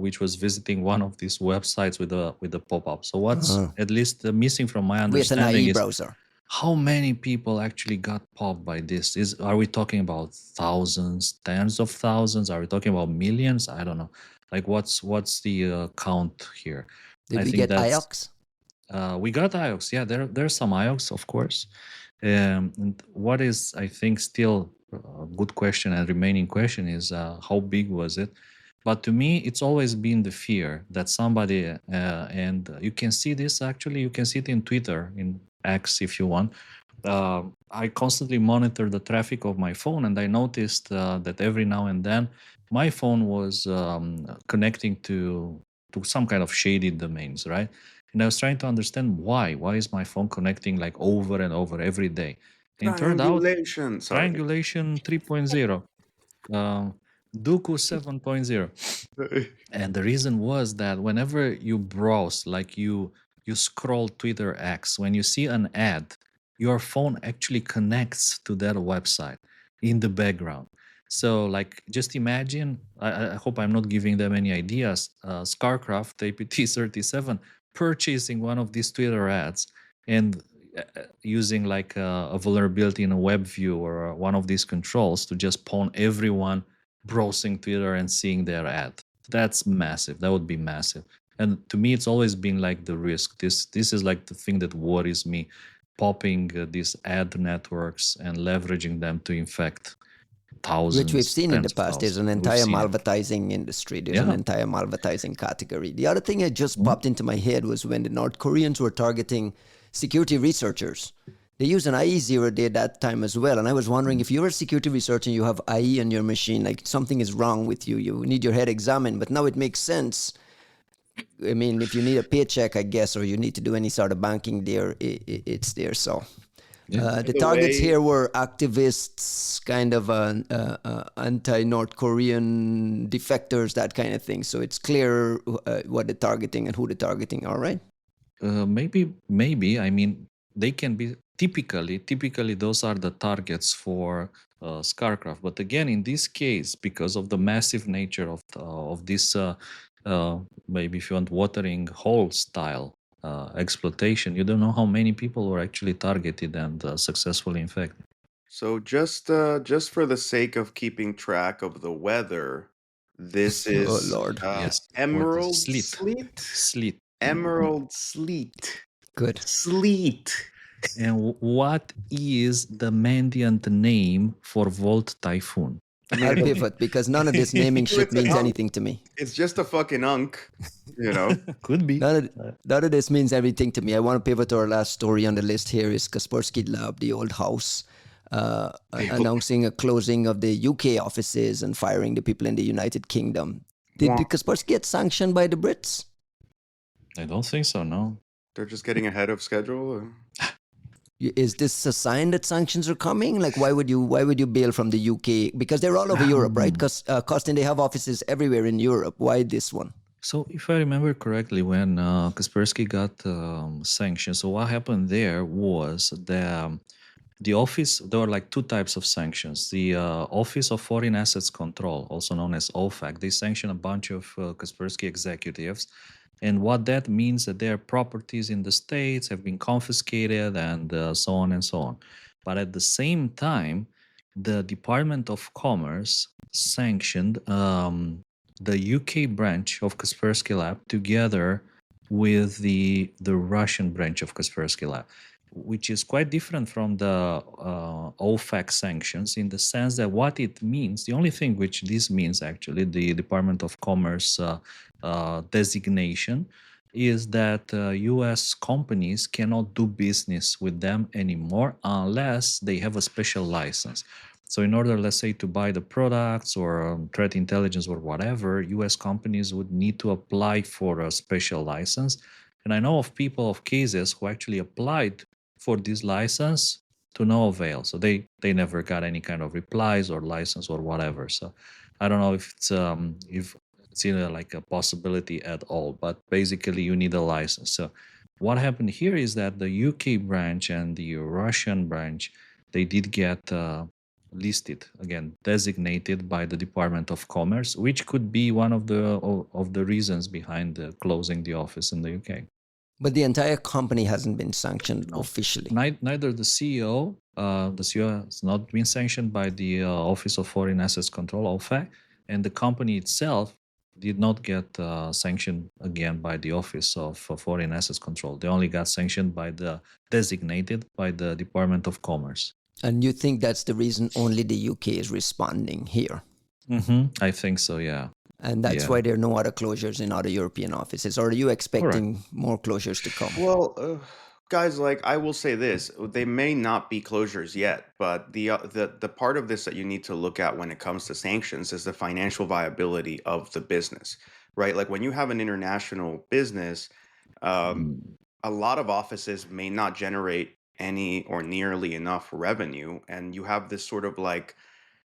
which was visiting one of these websites with a pop-up. So what's at least missing from my understanding with an IE is browser. how many people actually got popped by this? Are we talking about thousands, tens of thousands? Are we talking about millions? I don't know. Like, what's the count here? Did we get IOX? We got IOX. Yeah, there's some IOX, of course. And what is, I think, still a good question and remaining question is how big was it? But to me, it's always been the fear that somebody, and you can see this actually, you can see it in Twitter, in X if you want. I constantly monitor the traffic of my phone, and I noticed that every now and then my phone was connecting to some kind of shady domains, right? And I was trying to understand why. Why is my phone connecting like over and over every day? And it turned out triangulation 3.0, Duku 7.0. And the reason was that whenever you browse, like you scroll Twitter X, when you see an ad, your phone actually connects to that website in the background. So like, just imagine, I hope I'm not giving them any ideas, Scarcraft APT-37 purchasing one of these Twitter ads and using like a vulnerability in a web view or one of these controls to just pawn everyone browsing Twitter and seeing their ad. That's massive. That would be massive. And to me, it's always been like the risk. This is like the thing that worries me, popping these ad networks and leveraging them to infect Which we've thousands, seen in the tens of past. There's thousands. an We've entire seen it. malvertising industry. There's an Yeah. entire malvertising category. The other thing that just popped into my head was when the North Koreans were targeting security researchers. They used an IE zero day that time as well. And I was wondering, if you're a security researcher and you have IE on your machine, like something is wrong with you. You need your head examined. But now it makes sense. I mean, if you need a paycheck, I guess, or you need to do any sort of banking there, it's there. So Yeah. the the targets way here were activists, kind of anti-North Korean defectors, that kind of thing. So it's clear what they're targeting and who they're targeting. All right. Maybe. I mean, they can be typically those are the targets for Scarcraft. But again, in this case, because of the massive nature of this, maybe if you want watering hole style exploitation, you don't know how many people were actually targeted and successfully infected. So just for the sake of keeping track of the weather, this Oh, is Lord. Yes, or the emerald slit, sleet. slit. Emerald sleet. Good. Sleet. And what is the Mandiant name for Volt Typhoon? I mean, I'll pivot because none of this naming shit it's an means unk. anything to me. It's just a fucking unk, you know. Could be. None of this means everything to me. I want to pivot to our last story on the list here is Kaspersky Lab, the old house, announcing a closing of the UK offices and firing the people in the United Kingdom. Did Kaspersky get sanctioned by the Brits? I don't think so, no. They're just getting ahead of schedule. Is this a sign that sanctions are coming? Like, why would you bail from the UK? Because they're all over Europe, right? Because Costin, they have offices everywhere in Europe. Why this one? So if I remember correctly, when Kaspersky got sanctioned, so what happened there was the office, there were like two types of sanctions. The Office of Foreign Assets Control, also known as OFAC, they sanctioned a bunch of Kaspersky executives. And what that means that their properties in the States have been confiscated and so on and so on. But at the same time, the Department of Commerce sanctioned the UK branch of Kaspersky Lab together with the Russian branch of Kaspersky Lab, which is quite different from the OFAC sanctions in the sense that what it means, the only thing which this means actually, the Department of Commerce designation, is that US companies cannot do business with them anymore unless they have a special license. So in order, let's say, to buy the products or threat intelligence or whatever, US companies would need to apply for a special license. And I know of cases who actually applied for this license to no avail. So they never got any kind of replies or license or whatever. So I don't know if it's like a possibility at all, but basically you need a license. So what happened here is that the UK branch and the Russian branch, they did get listed, again designated by the Department of Commerce, which could be one of the reasons behind closing the office in the UK. But the entire company hasn't been sanctioned officially. Neither the CEO, has not been sanctioned by the Office of Foreign Assets Control, OFAC, and the company itself did not get sanctioned again by the Office of Foreign Assets Control. They only got sanctioned designated by the Department of Commerce. And you think that's the reason only the UK is responding here? I think so, yeah. And that's why there are no other closures in other European offices. Or are you expecting more closures to come? Well, guys, like I will say this: they may not be closures yet, but the part of this that you need to look at when it comes to sanctions is the financial viability of the business, right? Like when you have an international business, a lot of offices may not generate any or nearly enough revenue, and you have this sort of like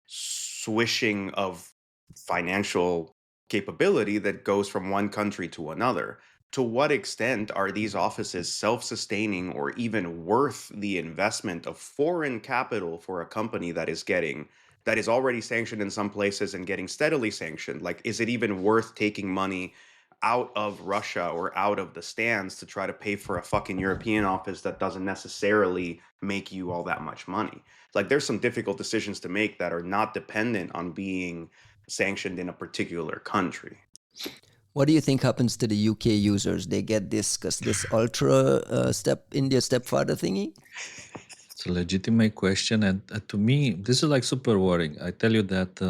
swishing of financial capability that goes from one country to another. To what extent are these offices self-sustaining or even worth the investment of foreign capital for a company that is already sanctioned in some places and getting steadily sanctioned? Like, is it even worth taking money out of Russia or out of the stands to try to pay for a fucking European office that doesn't necessarily make you all that much money? Like, there's some difficult decisions to make that are not dependent on being sanctioned in a particular country. What do you think happens to the UK users? They get this ultra India stepfather thingy? It's a legitimate question, and to me, this is like super worrying. I tell you that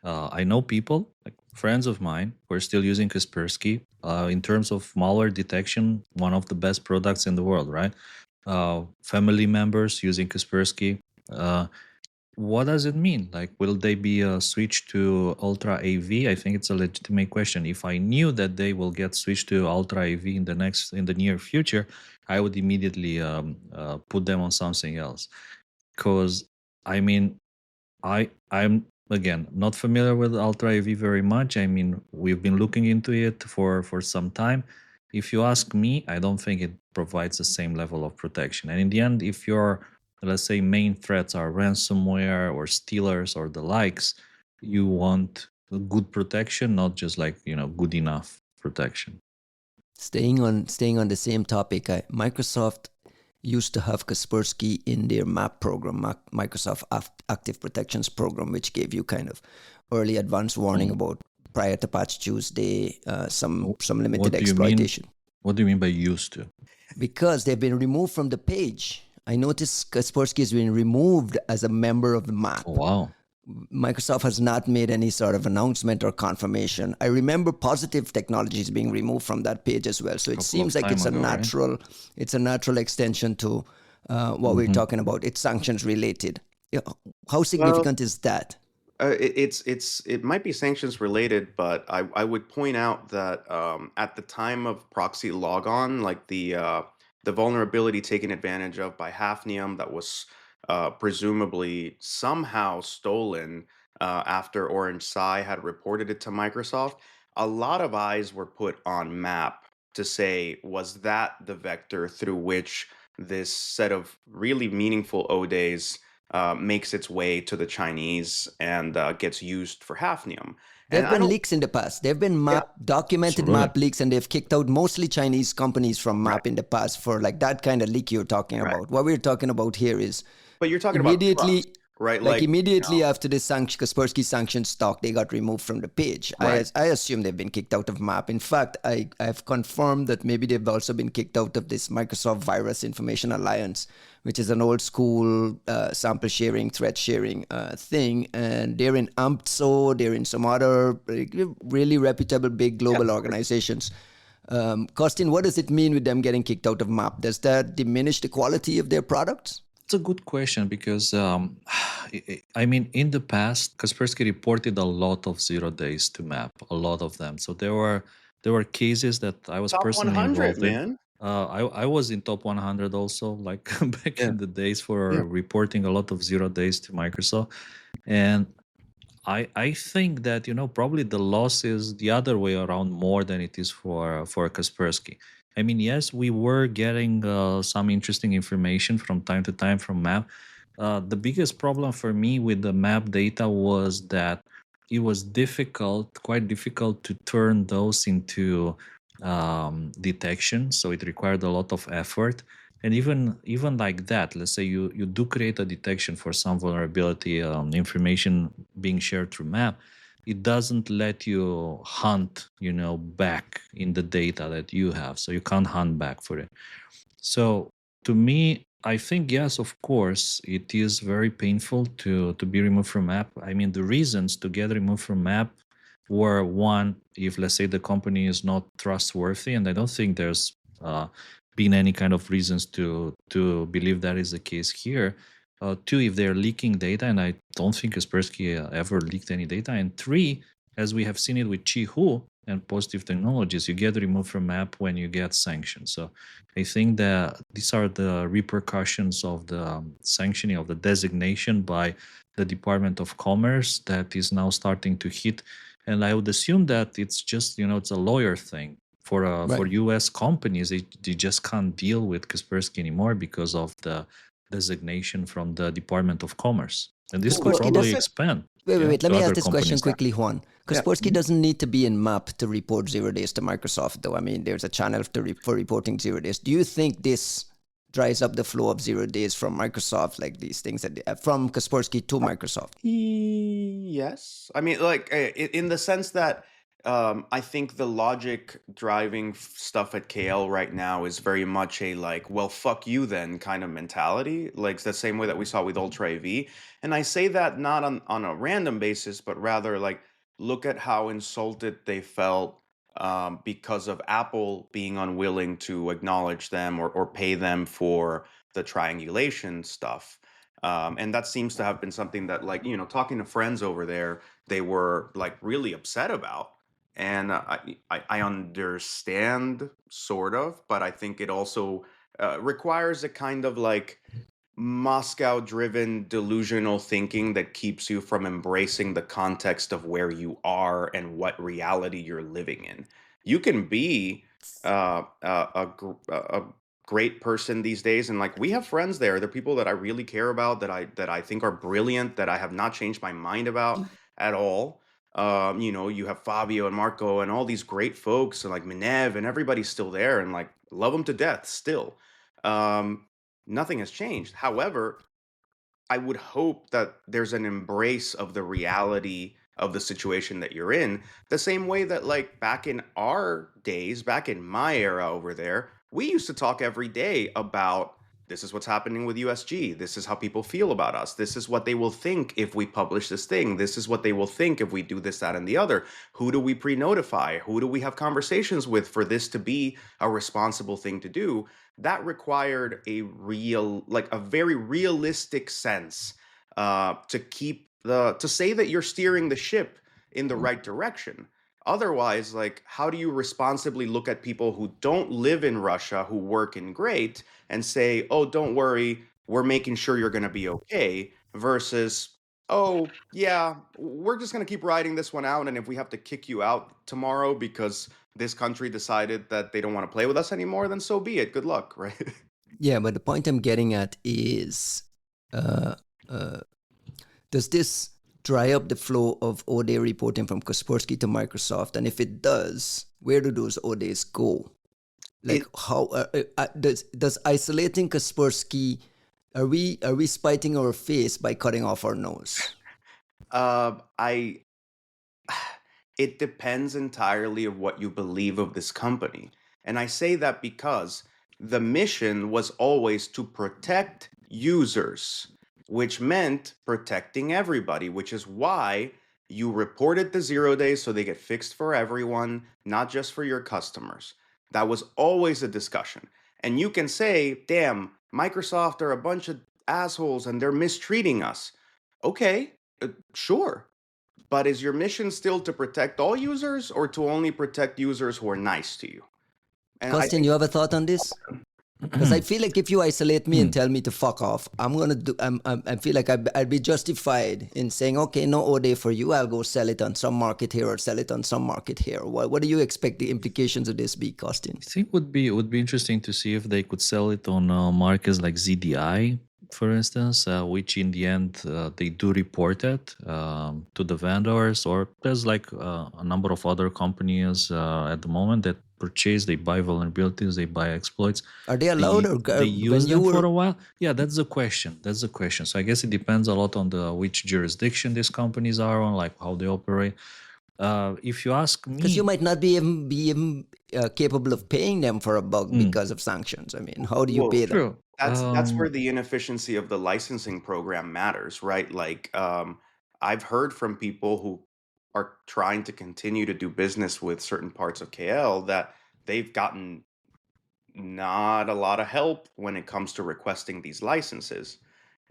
I know people, like friends of mine, who are still using Kaspersky. In terms of malware detection, one of the best products in the world, right? Family members using Kaspersky. What does it mean? Like, will they be switched to Ultra AV? I think it's a legitimate question. If I knew that they will get switched to Ultra AV in the near future, I would immediately put them on something else. Because I mean, I'm again not familiar with Ultra AV very much. I mean, we've been looking into it for some time. If you ask me, I don't think it provides the same level of protection. And in the end, if your, let's say, main threats are ransomware or stealers or the likes, you want a good protection, not just like, good enough protection. Staying on the same topic, Microsoft used to have Kaspersky in their MAPP program, Microsoft Active Protections program, which gave you kind of early advance warning about prior to Patch Tuesday, some limited exploitation. What do you mean by used to? Because they've been removed from the page. I noticed Kaspersky has been removed as a member of the MAPP. Oh, wow. Microsoft has not made any sort of announcement or confirmation. I remember Positive Technologies being removed from that page as well. So it seems like it's a natural extension to what we're talking about. It's sanctions related. How significant is that? It might be sanctions related, but I would point out that at the time of proxy logon, like the vulnerability taken advantage of by Hafnium that was presumably somehow stolen after Orange Psi had reported it to Microsoft, a lot of eyes were put on MAPP to say, was that the vector through which this set of really meaningful ODAs makes its way to the Chinese and gets used for Hafnium? There have been leaks in the past. There have been documented MAPP leaks, and they've kicked out mostly Chinese companies from MAPP in the past for like that kind of leak you're talking about. What we're talking about here is but you're talking about trust, right? Like immediately after the Kaspersky sanctions stock, they got removed from the page. Right. I assume they've been kicked out of MAPP. In fact, I've confirmed that maybe they've also been kicked out of this Microsoft Virus Information Alliance, which is an old school sample sharing, threat sharing thing. And they're in AMPSO, they're in some other really reputable big global organizations. Kostin, what does it mean with them getting kicked out of MAPP? Does that diminish the quality of their products? It's a good question because, I mean, in the past, Kaspersky reported a lot of 0 days to MAPP, a lot of them. So there were cases that I was top personally 100, involved man. in. I was in top 100 also, like back in the days for reporting a lot of 0 days to Microsoft. And I think that, probably the loss is the other way around more than it is for Kaspersky. I mean, yes, we were getting some interesting information from time to time from MAPP. The biggest problem for me with the MAPP data was that it was quite difficult to turn those into detection. So it required a lot of effort. And even like that, let's say you do create a detection for some vulnerability information being shared through MAPP, it doesn't let you hunt, back in the data that you have. So you can't hunt back for it. So to me, I think, yes, of course, it is very painful to be removed from MAPP. I mean, the reasons to get removed from MAPP were, one, if let's say the company is not trustworthy, and I don't think there's been any kind of reasons to believe that is the case here. Two, if they're leaking data, and I don't think Kaspersky ever leaked any data. And three, as we have seen it with Qihoo and Positive Technologies, you get removed from MAPP when you get sanctions. So I think that these are the repercussions of the sanctioning, of the designation by the Department of Commerce that is now starting to hit. And I would assume that it's just, it's a lawyer thing. For U.S. companies, they just can't deal with Kaspersky anymore because of the designation from the Department of Commerce. And this could probably expand. Wait. Let me ask this question quickly, Juan. Kaspersky doesn't need to be in MAPP to report 0 days to Microsoft, though. I mean, there's a channel for reporting 0 days. Do you think this dries up the flow of 0 days from Microsoft, like these things that from Kaspersky to Microsoft? Yes. I mean, like in the sense that I think the logic driving stuff at KL right now is very much a like, well, fuck you then kind of mentality, like the same way that we saw with Ultra AV. And I say that not on a random basis, but rather like look at how insulted they felt because of Apple being unwilling to acknowledge them or pay them for the triangulation stuff. And that seems to have been something that, like, talking to friends over there, they were like really upset about. And I understand sort of, but I think it also requires a kind of like Moscow driven delusional thinking that keeps you from embracing the context of where you are and what reality you're living in. You can be a great person these days, and like we have friends there. They're people that I really care about, that I think are brilliant, that I have not changed my mind about at all. You have Fabio and Marco and all these great folks, and like Minev, and everybody's still there, and like love them to death still. Um, Nothing has changed. However, I would hope that there's an embrace of the reality of the situation that you're in, the same way that, like, back in our days, back in my era over there, we used to talk every day about this is what's happening with USG. This is how people feel about us. This is what they will think if we publish this thing. This is what they will think if we do this, that, and the other. Who do we pre notify? Who do we have conversations with for this to be a responsible thing to do? That required like a very realistic sense to say that you're steering the ship in the right direction. Otherwise, like, how do you responsibly look at people who don't live in Russia, who work in Great, and say, oh, don't worry, we're making sure you're going to be okay, versus, oh, yeah, we're just going to keep riding this one out. And if we have to kick you out tomorrow because this country decided that they don't want to play with us anymore, then so be it. Good luck, right? Yeah, but the point I'm getting at is, does this dry up the flow of ODA reporting from Kaspersky to Microsoft? And if it does, where do those ODAs go? Like, how does isolating Kaspersky, are we spiting our face by cutting off our nose? It depends entirely of what you believe of this company. And I say that because the mission was always to protect users, which meant protecting everybody, which is why you reported the 0 days so they get fixed for everyone, not just for your customers. That was always a discussion. And you can say, damn, Microsoft are a bunch of assholes and they're mistreating us. Okay, sure. But is your mission still to protect all users or to only protect users who are nice to you? And Kostin, you have a thought on this? Because I feel like if you isolate me and tell me to fuck off, I feel like I'd be justified in saying, okay, no ODA for you. I'll go sell it on some market here or sell it on some market here. What do you expect the implications of this be, Kostin? I think it would be interesting to see if they could sell it on markets like ZDI, for instance, which in the end they do report it to the vendors, or there's like a number of other companies at the moment that purchase, they buy vulnerabilities, they buy exploits. Are they allowed, or they use them for a while? Yeah, that's the question. So I guess it depends a lot on which jurisdiction these companies are on, like how they operate. If you ask me, because you might not be even capable of paying them for a bug because of sanctions. I mean, how do you pay them? True. That's where the inefficiency of the licensing program matters, right? Like, I've heard from people who are trying to continue to do business with certain parts of KL that they've gotten not a lot of help when it comes to requesting these licenses.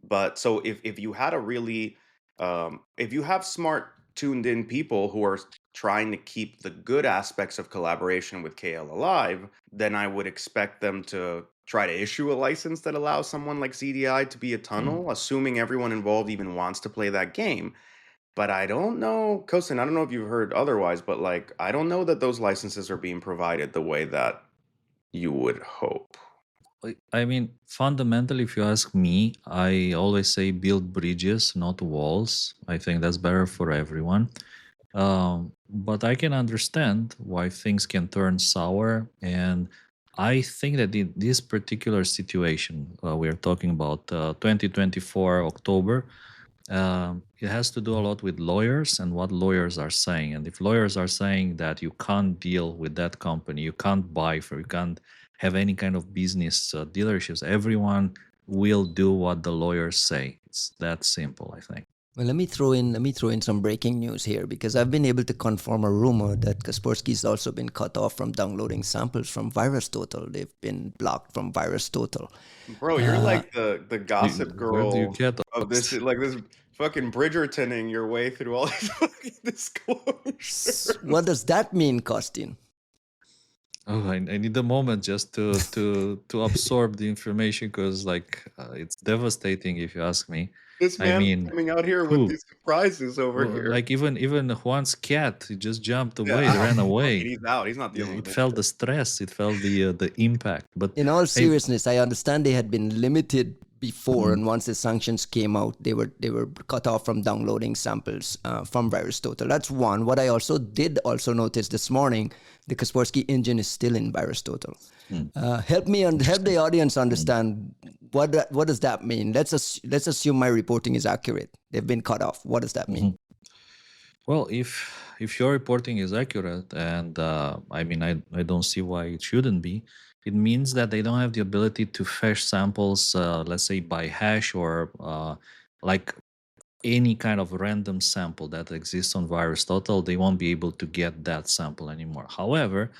But so if you had a really, if you have smart, tuned in people who are trying to keep the good aspects of collaboration with KL alive, then I would expect them to try to issue a license that allows someone like CDI to be a tunnel, assuming everyone involved even wants to play that game. But I don't know, Kosin, I don't know if you've heard otherwise, but like, I don't know that those licenses are being provided the way that you would hope. I mean, fundamentally, if you ask me, I always say build bridges, not walls. I think that's better for everyone. But I can understand why things can turn sour. And I think that in this particular situation, we are talking about 2024 October, it has to do a lot with lawyers and what lawyers are saying. And if lawyers are saying that you can't deal with that company, you can't you can't have any kind of business dealerships, everyone will do what the lawyers say. It's that simple, I think. Well, let me throw in some breaking news here, because I've been able to confirm a rumor that Kaspersky's also been cut off from downloading samples from VirusTotal. They've been blocked from VirusTotal. Bro, you're like the gossip Where do you girl get of this, those? like this fucking Bridgertoning your way through all these fucking disclosures. What does that mean, Kostin? Oh, I need a moment just to absorb the information, because it's devastating if you ask me. This I man's mean, coming out here with who? these surprises over Well, here. like even Juan's cat, he just jumped away, Yeah, ran I mean, away. he's out. He's not dealing with It this felt shit. the stress, it felt the impact. But In all I, seriousness, I understand they had been limited before, Mhm. and once the sanctions came out, they were cut off from downloading samples from VirusTotal. That's one. What I also notice this morning, the Kaspersky engine is still in VirusTotal. Help the audience understand what does that mean. Let's assume my reporting is accurate. They've been cut off. What does that mean? Well, if your reporting is accurate, and I mean, I don't see why it shouldn't be. It means that they don't have the ability to fetch samples, let's say by hash, or like any kind of random sample that exists on VirusTotal. They won't be able to get that sample anymore. However,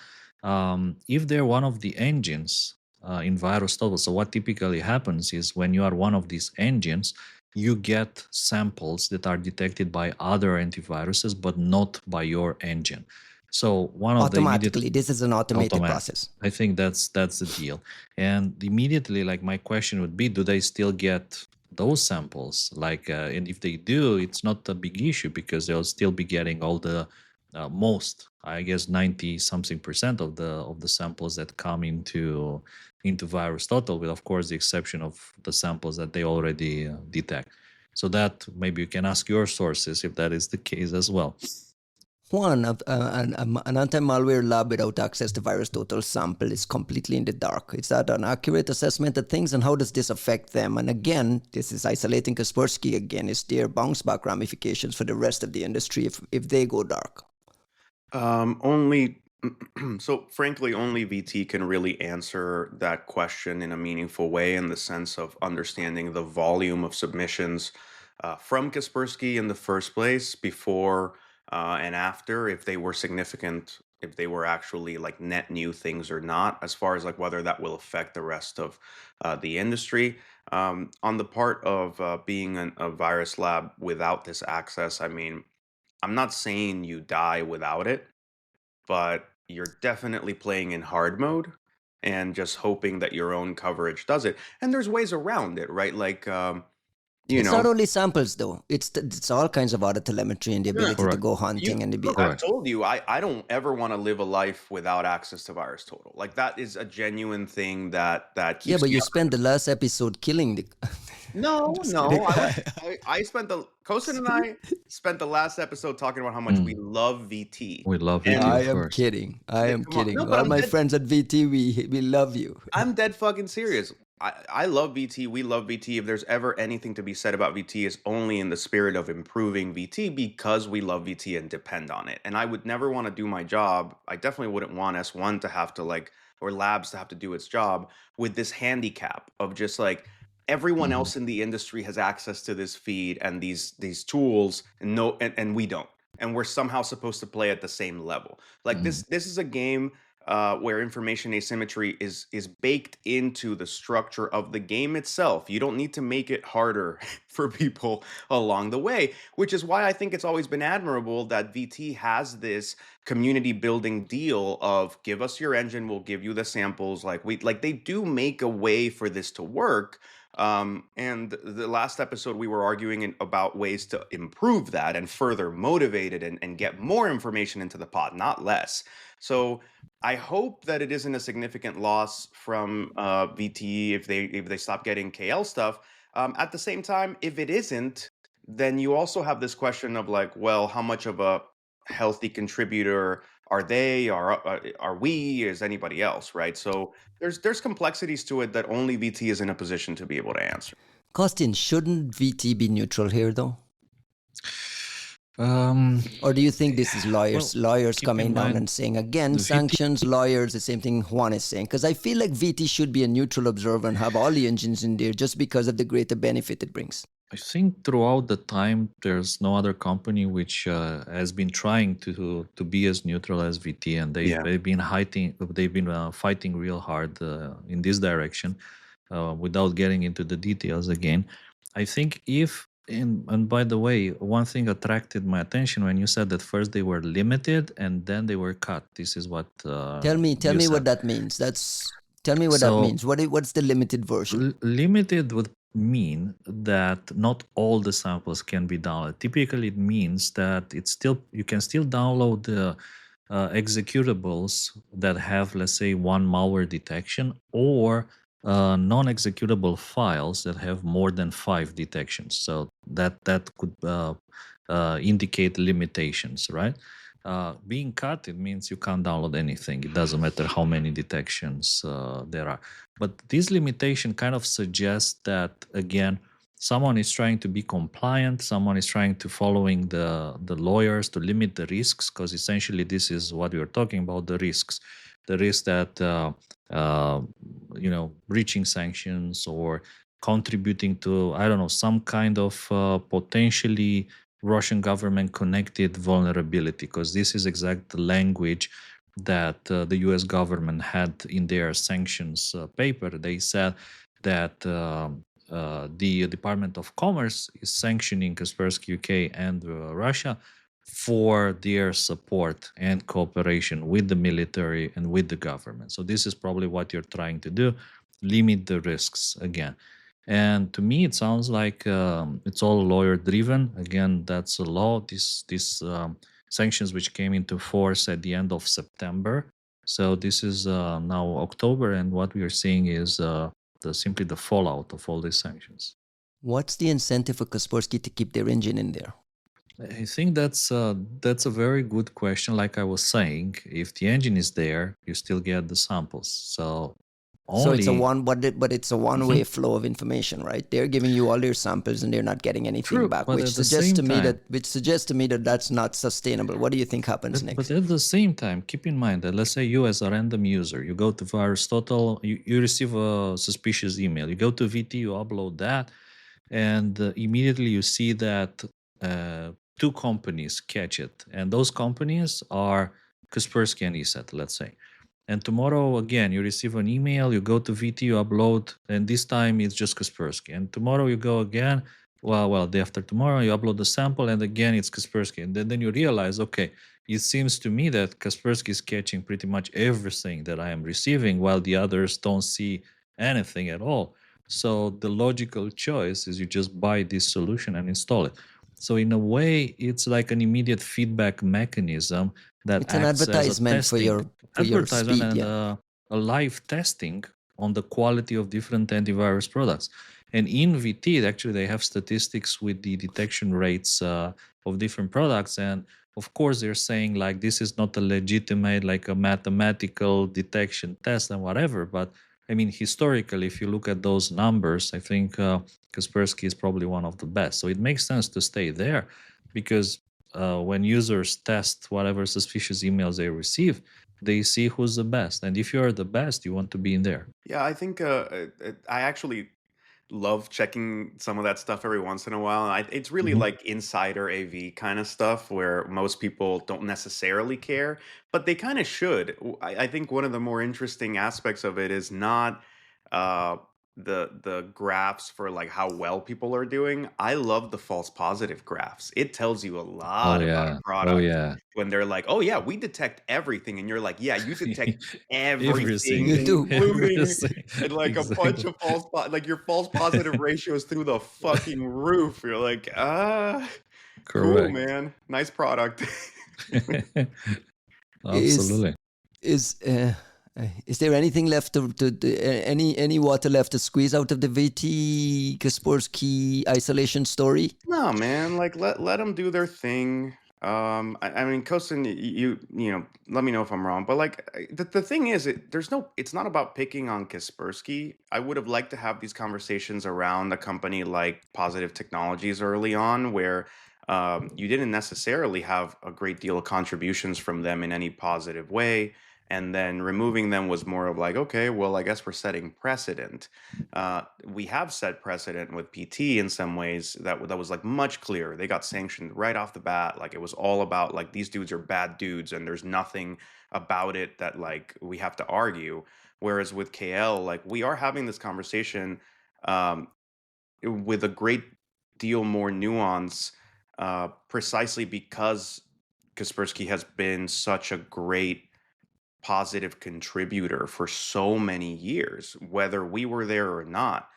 if they're one of the engines in VirusTotal, so what typically happens is when you are one of these engines, you get samples that are detected by other antiviruses, but not by your engine. So one of the Automatically, this is an automated automatic. process. I think that's the deal. And immediately, like, my question would be, do they still get those samples? And if they do, it's not a big issue, because they'll still be getting all the most, I guess, 90 something percent of the samples that come into VirusTotal, with of course the exception of the samples that they already detect. So that maybe you can ask your sources if that is the case as well. One, an anti-malware lab without access to VirusTotal sample is completely in the dark. Is that an accurate assessment of things, and how does this affect them? And again, this is isolating Kaspersky again. Is there bounce back ramifications for the rest of the industry if they go dark? Only so frankly, only VT can really answer that question in a meaningful way, in the sense of understanding the volume of submissions from Kaspersky in the first place, before and after, if they were significant, if they were actually like net new things or not, as far as like whether that will affect the rest of the industry. On the part of being a virus lab without this access, I mean, I'm not saying you die without it, but you're definitely playing in hard mode and just hoping that your own coverage does it. And there's ways around it, right? Like, you It's know, not only samples though. It's all kinds of other telemetry and the sure. ability to Correct. go hunting and the Look, I've Correct. told you, I don't ever want to live a life without access to VirusTotal. Like, that is a genuine thing that keeps yeah, but me you up. spent the last episode killing the. No, Just no. kidding. I spent Kosin and I spent the last episode talking about how much we love VT. We love And- VT, I of am course. kidding. I Yeah, am come on. kidding. No, but All I'm my dead- friends at VT, we love you. I'm dead fucking serious. I love VT. We love VT. If there's ever anything to be said about VT, is only in the spirit of improving VT, because we love VT and depend on it. And I would never want to do my job. I definitely wouldn't want S1 to have to or labs to have to do its job with this handicap of just like everyone Mhm. else in the industry has access to this feed and these tools, and we don't. And we're somehow supposed to play at the same level. Like, this is a game where information asymmetry is baked into the structure of the game itself. You don't need to make it harder for people along the way, which is why I think it's always been admirable that VT has this community building deal of, give us your engine, we'll give you the samples. Like they do make a way for this to work. And the last episode, we were arguing about ways to improve that and further motivate it and get more information into the pod, not less. So I hope that it isn't a significant loss from VT if they stop getting KL stuff. At the same time, if it isn't, then you also have this question of like, well, how much of a healthy contributor are they? Are we? Is anybody else? Right? So there's complexities to it that only VT is in a position to be able to answer. Kostin, shouldn't VT be neutral here though? Um, Or do you think this is well, lawyers keep in coming down mind and saying, again, the VT. sanctions, lawyers, the same thing Juan is saying? Because I feel like VT should be a neutral observer and have all the engines in there just because of the greater benefit it brings. I think throughout the time, there's no other company which has been trying to be as neutral as VT, and Yeah. they've been fighting real hard in this direction. Without getting into the details again, I think and by the way, one thing attracted my attention when you said that first they were limited and then they were cut. This is what Tell you me what said. that means. Tell me what that So means. What's the limited version? Limited would mean that not all the samples can be downloaded. Typically, it means that you can still download the executables that have, let's say, one malware detection, or non-executable files that have more than 5 detections. So that could indicate limitations, right? Being cut, it means you can't download anything. It doesn't matter how many detections there are. But this limitation kind of suggests that, again, someone is trying to be compliant, someone is trying to following the lawyers to limit the risks, because essentially this is what we are talking about, the risks. The risk that, uh, breaching sanctions or contributing to, I don't know, some kind of potentially Russian government connected vulnerability, because this is exact language that the US government had in their sanctions paper. They said that the Department of Commerce is sanctioning Kaspersky UK and Russia for their support and cooperation with the military and with the government. So this is probably what you're trying to do, limit the risks again. And to me, it sounds like it's all lawyer driven. Again, that's a law. These sanctions which came into force at the end of September. So this is now October, and what we are seeing is simply the fallout of all these sanctions. What's the incentive for Kaspersky to keep their engine in there? I think that's a very good question. Like I was saying, if the engine is there, you still get the samples. So It's a only one-way flow of information, right? They're giving you all their samples and they're not getting anything true, back, but which at the suggests same to me time, that that's not sustainable. What do you think happens but next? at the same time, keep in mind that, let's say you as a random user, you go to VirusTotal, you receive a suspicious email. You go to VT, you upload that, and immediately you see that two companies catch it, and those companies are Kaspersky and ESET, let's say. And tomorrow again, you receive an email, you go to VT, you upload, and this time it's just Kaspersky. And tomorrow you go again, well, day after tomorrow, you upload the sample, and again it's Kaspersky. And then you realize, okay, it seems to me that Kaspersky is catching pretty much everything that I am receiving, while the others don't see anything at all. So the logical choice is you just buy this solution and install it. So in a way, it's like an immediate feedback mechanism that It's an acts as a advertisement testing for your advertisement speed, and yeah. a live testing on the quality of different antivirus products. And in VT, actually, they have statistics with the detection rates of different products. And of course, they're saying like this is not a legitimate, like a mathematical detection test and whatever. But I mean, historically, if you look at those numbers, I think Kaspersky is probably one of the best. So it makes sense to stay there, because when users test whatever suspicious emails they receive, they see who's the best. And if you're the best, you want to be in there. Yeah, I think I actually love checking some of that stuff every once in a while. It's really Mhm. like insider AV kind of stuff where most people don't necessarily care, but they kind of should. I think one of the more interesting aspects of it is not uh, the graphs for like how well people are doing. I love the false positive graphs. It tells you a Oh lot about a yeah. Oh product yeah. when they're like, "Oh yeah, we detect everything," and you're like, "Yeah, you detect everything, You Everything. do. including." Everything. And like a bunch Exactly. of like your false positive ratios through the fucking roof. You're like, cool, Correct. man. Nice product. Is Absolutely. is uh, is there anything left any water left to squeeze out of the VT Kaspersky isolation story? No, man. Like let them do their thing. I mean, Kosin, you know, let me know if I'm wrong, but like the thing is, it's not about picking on Kaspersky. I would have liked to have these conversations around a company like Positive Technologies early on, where you didn't necessarily have a great deal of contributions from them in any positive way. And then removing them was more of like, okay, well, I guess we're setting precedent. We have set precedent with PT in some ways that was like much clearer. They got sanctioned right off the bat. Like it was all about like these dudes are bad dudes, and there's nothing about it that like we have to argue. Whereas with KL, like we are having this conversation um, with a great deal more nuance, precisely because Kaspersky has been such a great positive contributor for so many years, whether we were there or not.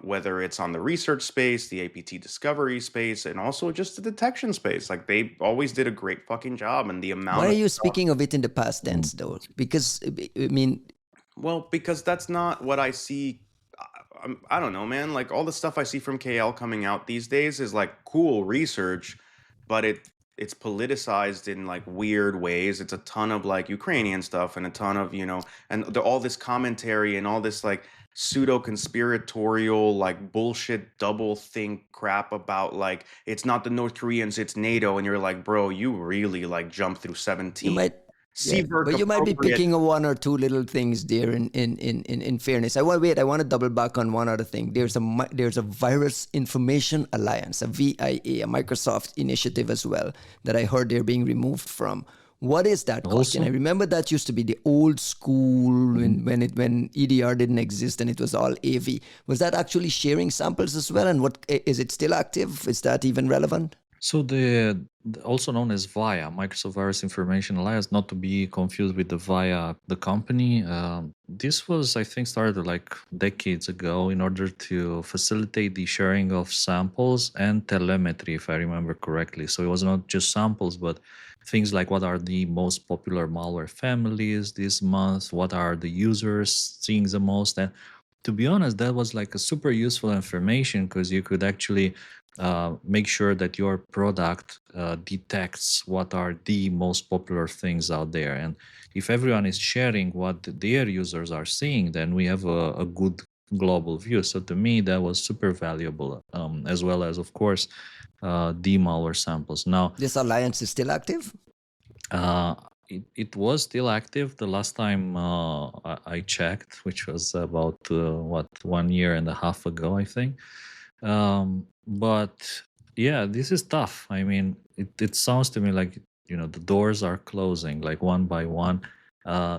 Whether it's on the research space, the APT discovery space, and also just the detection space, like they always did a great fucking job. And the Why amount are of you stuff, speaking of it in the past tense, though? Because I mean, well, because that's not what I see. I don't know, man. Like all the stuff I see from KL coming out these days is like cool research, but it's politicized in like weird ways. It's a ton of like Ukrainian stuff and a ton of, and all this commentary and all this like pseudo conspiratorial like bullshit double think crap about like it's not the North Koreans, it's NATO, and you're like, bro, you really like jump through you 17 might, yeah, Seaberg but you might be appropriate. picking one or two little things there. In fairness, I want to double back on one other thing. There's a Virus Information Alliance, a VIA, a Microsoft initiative as well, that I heard they're being removed from. What is that, Kostin? I Also, remember that used to be the old school when EDR didn't exist and it was all AV. Was that actually sharing samples as well? And what is it still active? Is that even relevant? so the also known as VIA, Microsoft Virus Information Alliance, not to be confused with the VIA, the company. This was, I think, started like decades ago in order to facilitate the sharing of samples and telemetry, if I remember correctly. So it was not just samples, but things like what are the most popular malware families this month, what are the users seeing the most. And to be honest, that was like a super useful information because you could actually make sure that your product detects what are the most popular things out there. And if everyone is sharing what their users are seeing, then we have a good global view. So to me, that was super valuable, as well as, of course, the malware samples. Now, This alliance is still active? it was still active the last time I checked, which was about 1 year and a half ago, I think. But yeah, this is tough. I mean, it sounds to me like the doors are closing like one by one.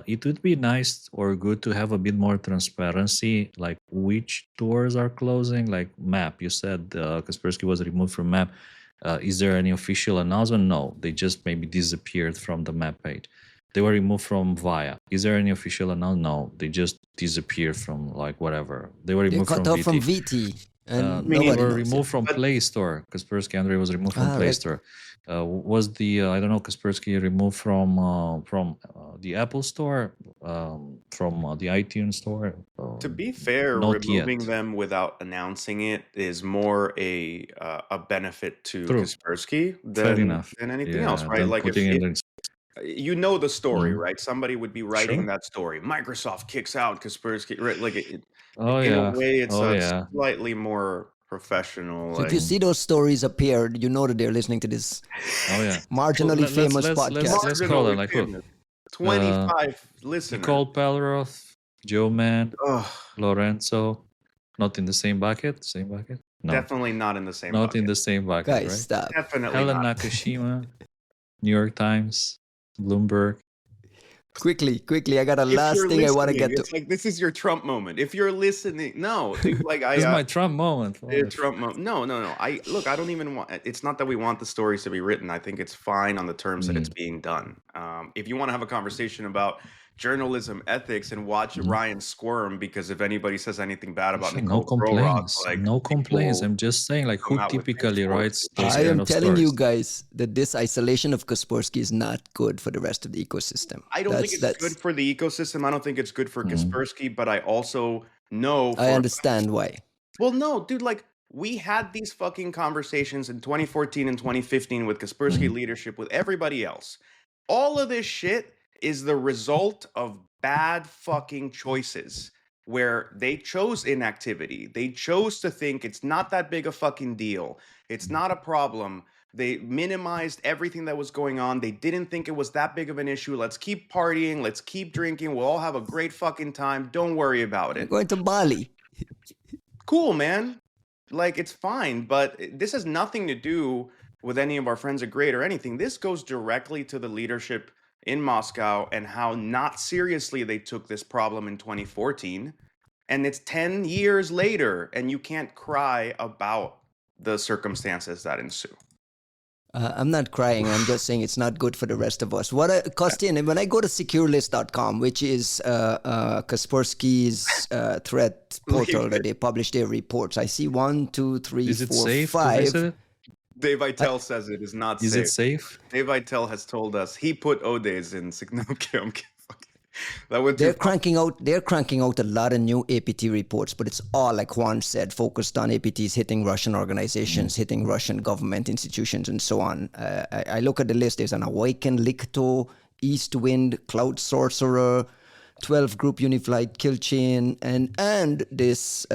It would be nice or good to have a bit more transparency, like which doors are closing. Like MAPP, you said Kaspersky was removed from MAPP. Is there any official announcement? No, they just maybe disappeared from the MAPP page. They were removed from VIA. Is there any official announcement? No, they just disappeared from like whatever. They were They removed cut from off from VT. VT, and They nobody were knows removed yet. from But Play Store. Kaspersky Andrei was removed from Play Right. Store. Was the I don't know, Kaspersky removed from the Apple Store, from the iTunes Store? to be fair, Not yet. removing them without announcing it is more a benefit to True. Kaspersky Fair enough. than anything else, Yeah, right? then Like putting if it in. you know the story, Mhm. right? Somebody would be writing Sure. that story. Microsoft kicks out Kaspersky, right? Like Oh in a yeah. way, it's Oh yeah. slightly more professional. So if you Like see those stories appear, you know that they're listening to this Oh yeah. marginally Let's famous let's podcast. let's call it marginally like, look, famous, 25 listeners. Nicole Pelleroth, Joe Mann, Ugh, Lorenzo, not in the same bucket. Same bucket? No, definitely not in the same not in bucket. the same bucket, Guys, right? stop. Definitely Helen not. Nakashima, New York Times, Bloomberg. Quickly, I got a If last you're thing I want to listening, get to. it's like this is your Trump moment. If you're listening, no, dude, like This is my Trump moment. Trump moment. No. I look. I don't even want. It's not that we want the stories to be written. I think it's fine on the terms that it's being done. If you want to have a conversation about journalism ethics and watch Ryan squirm because if anybody says anything bad about No Nicole Roth, complaints. like No complaints. people I'm just saying, like, come who out with typically pitchforks. writes those I kind am of telling stories? you guys that this isolation of Kaspersky is not good for the rest of the ecosystem. I don't think it's good for the ecosystem. I don't think it's good for Kaspersky, but I also know. I understand why. Well, no, dude, like we had these fucking conversations in 2014 and 2015 with Kaspersky leadership, with everybody else. All of this shit is the result of bad fucking choices where they chose inactivity. They chose to think it's not that big a fucking deal. It's not a problem. They minimized everything that was going on. They didn't think it was that big of an issue. Let's keep partying. Let's keep drinking. We'll all have a great fucking time. Don't worry about We're it. going to Bali. Cool, man. Like, it's fine, but this has nothing to do with any of our friends at Great or anything. This goes directly to the leadership in Moscow and how not seriously they took this problem in 2014. And it's 10 years later, and you can't cry about the circumstances that ensue. I'm not crying. I'm just saying it's not good for the rest of us. Kostin, when I go to securelist.com, which is Kaspersky's threat portal that they publish their reports, I see 1, 2, 3, Is it 4, safe to 5. visit it? Dave Vitale says it is not Is safe. it safe? Dave Vitale has told us he put Odes in. No, I'm kidding. That went They're too cranking out a lot of new APT reports, but it's all, like Juan said, focused on APTs hitting Russian organizations, hitting Russian government institutions, and so on. I look at the list. There's an Awaken, Licto, East Wind, Cloud Sorcerer, 12 Group Unified Kill Chain, and this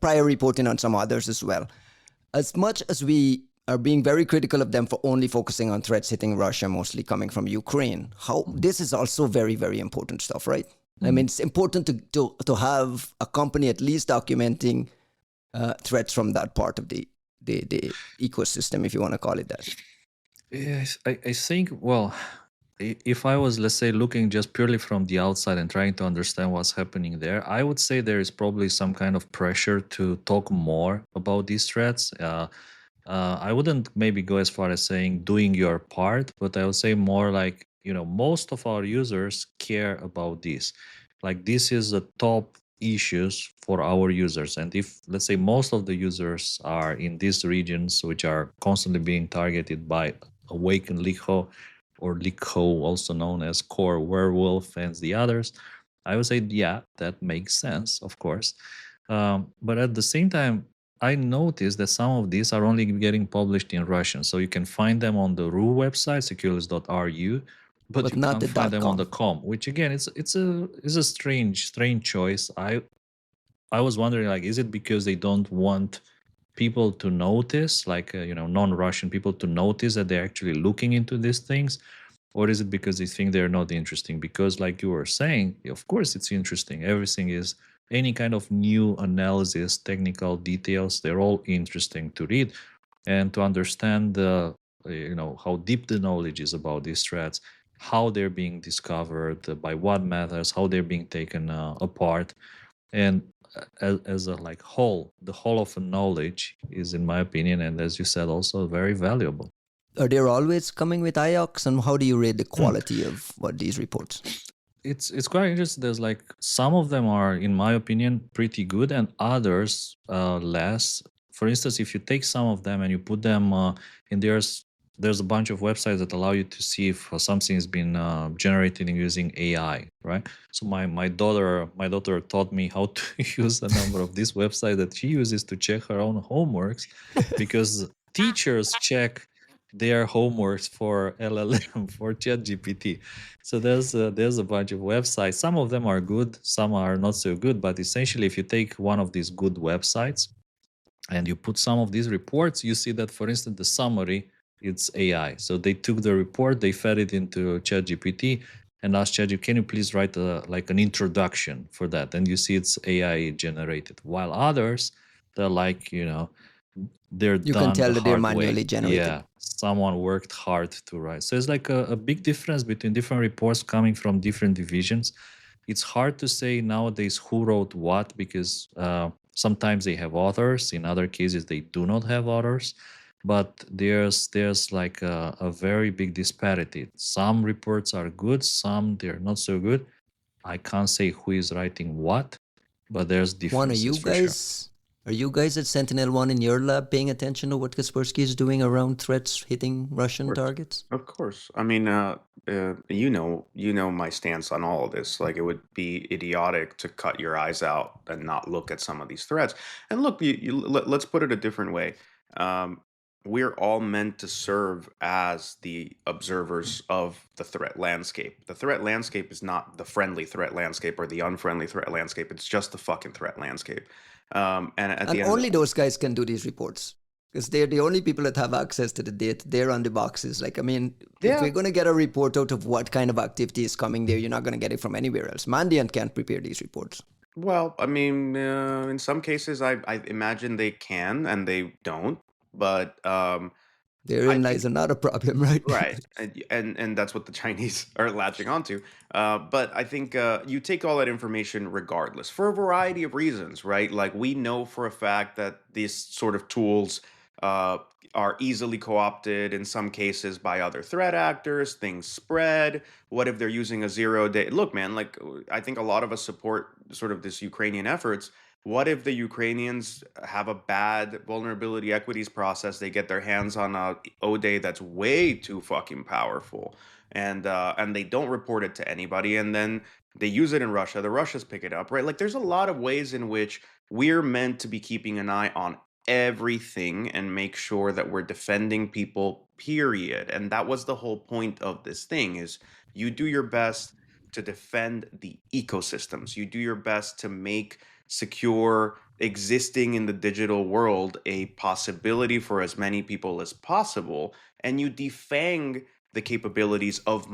prior reporting on some others as well. As much as we are being very critical of them for only focusing on threats hitting Russia, mostly coming from Ukraine, this is also very, very important stuff, right? I mean, it's important to have a company at least documenting threats from that part of the ecosystem, if you want to call it that. Yes, I think, well, if I was, let's say, looking just purely from the outside and trying to understand what's happening there, I would say there is probably some kind of pressure to talk more about these threats. I wouldn't maybe go as far as saying doing your part, but I would say more like, most of our users care about this. Like, this is the top issues for our users. And if, let's say, most of the users are in these regions, which are constantly being targeted by Awaken Licho, or Licho, also known as Core Werewolf, and the others, I would say, yeah, that makes sense, of course. But at the same time, I noticed that some of these are only getting published in Russian. So you can find them on the RU website, securelist.ru, but you not can't the find them on .com. the .com, which again, it's a strange choice. I was wondering, like, is it because they don't want people to notice, like, non-Russian people to notice that they're actually looking into these things? Or is it because they think they're not interesting? Because, like you were saying, of course it's interesting. Everything is, any kind of new analysis, technical details, they're all interesting to read and to understand how deep the knowledge is about these threats, how they're being discovered, by what methods, how they're being taken apart. And as a like whole, the whole of a knowledge is, in my opinion, and as you said, also very valuable. Are they always coming with IOCs, and how do you rate the quality of what these reports? It's quite interesting. There's like some of them are, in my opinion, pretty good, and others less. For instance, if you take some of them and you put them in there's a bunch of websites that allow you to see if something has been generated using AI, right? So my daughter taught me how to use a number of these websites that she uses to check her own homeworks, because teachers check their homeworks for LLM, for ChatGPT. So there's a bunch of websites. Some of them are good, some are not so good. But essentially, if you take one of these good websites and you put some of these reports, you see that, for instance, the summary, it's AI. So they took the report, they fed it into ChatGPT and asked ChatGPT, can you please write like an introduction for that? And you see it's AI generated. While others, they're like, they're You done can tell the that they're hard manually way. generated. Yeah, someone worked hard to write. So it's like a big difference between different reports coming from different divisions. It's hard to say nowadays who wrote what, because sometimes they have authors. In other cases, they do not have authors. But there's like a very big disparity. Some reports are good, some they're not so good. I can't say who is writing what, but there's differences for sure. Are you guys at Sentinel-1 in your lab paying attention to what Kaspersky is doing around threats hitting Russian targets? Of course. I mean, you know my stance on all of this. Like, it would be idiotic to cut your eyes out and not look at some of these threats. And look, let's put it a different way. We're all meant to serve as the observers of the threat landscape. The threat landscape is not the friendly threat landscape or the unfriendly threat landscape. It's just the fucking threat landscape. And at the end, only those guys can do these reports. because they're the only people that have access to the data. They're on the boxes. Like, I mean, if Yeah. we're going to get a report out of what kind of activity is coming there, you're not going to get it from anywhere else. Mandiant can't prepare these reports. Well, I mean, in some cases, I imagine they can and they don't, but Therein lies another problem, right? right, and that's what the Chinese are latching onto. But I think you take all that information regardless for a variety of reasons, right? Like we know for a fact that these sort of tools uh, are easily co-opted in some cases by other threat actors. Things spread. What if they're using a 0-day? Look, man, like I think a lot of us support sort of this Ukrainian efforts. What if the Ukrainians have a bad vulnerability equities process? They get their hands on a O-Day that's way too fucking powerful, and they don't report it to anybody, and then they use it in Russia. The Russians pick it up, right? Like there's a lot of ways in which we're meant to be keeping an eye on everything and make sure that we're defending people. Period. And that was the whole point of this thing: is you do your best to defend the ecosystems. You do your best to make secure existing in the digital world a possibility for as many people as possible, and you defang the capabilities of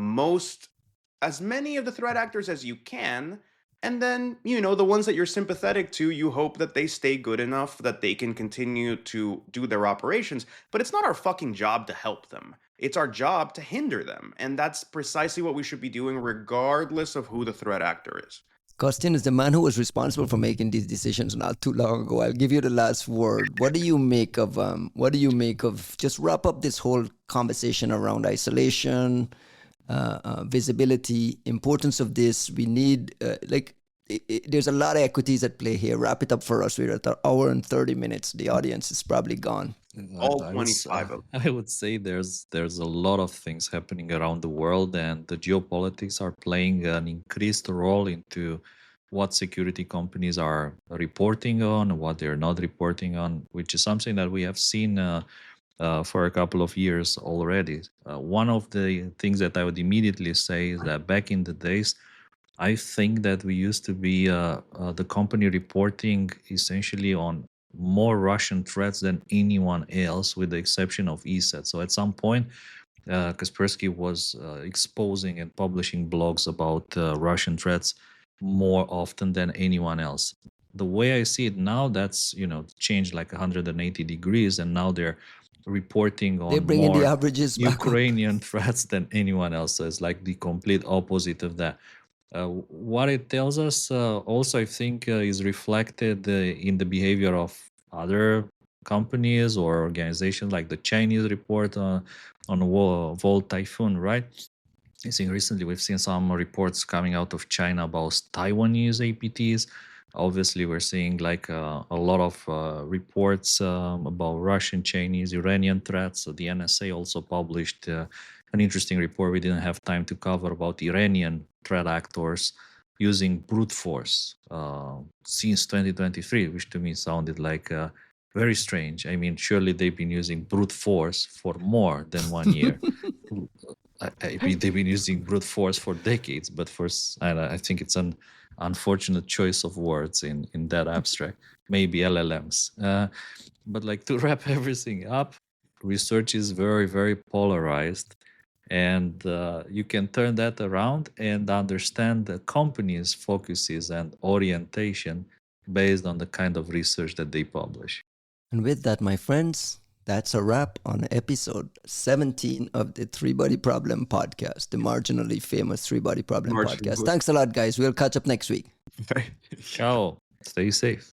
as many of the threat actors as you can, and then the ones that you're sympathetic to, you hope that they stay good enough that they can continue to do their operations. But it's not our fucking job to help them. It's our job to hinder them, and that's precisely what we should be doing regardless of who the threat actor is. Kostin is the man who was responsible for making these decisions not too long ago. I'll give you the last word. What do you make of just wrap up this whole conversation around isolation, visibility, importance of this? We need there's a lot of equities at play here. Wrap it up for us. We're at an hour and 30 minutes. The audience is probably gone. All 25 of them. I would say there's a lot of things happening around the world, and the geopolitics are playing an increased role into what security companies are reporting on, what they're not reporting on, which is something that we have seen for a couple of years already. One of the things that I would immediately say is that back in the days, I think that we used to be the company reporting essentially on more Russian threats than anyone else, with the exception of ESET. So at some point, Kaspersky was exposing and publishing blogs about Russian threats more often than anyone else. The way I see it now, that's changed like 180 degrees, and now they're reporting on They're bringing more the averages back up. Ukrainian threats than anyone else. So it's like the complete opposite of that. What it tells us also, I think, is reflected in the behavior of other companies or organizations, like the Chinese report on Volt Typhoon, right? I think recently we've seen some reports coming out of China about Taiwanese APTs. Obviously, we're seeing like a lot of reports about Russian, Chinese, Iranian threats. So the NSA also published an interesting report we didn't have time to cover about Iranian threat actors using brute force since 2023, which to me sounded like very strange. I mean, surely they've been using brute force for more than 1 year. I mean, they've been using brute force for decades, but I think it's an unfortunate choice of words in that abstract. Maybe LLMs. But like, to wrap everything up, research is very, very polarized. And you can turn that around and understand the company's focuses and orientation based on the kind of research that they publish. And with that, my friends, that's a wrap on episode 17 of the Three Body Problem podcast, the marginally famous Three Body Problem podcast. Thanks a lot, guys. We'll catch up next week. Ciao. Stay safe.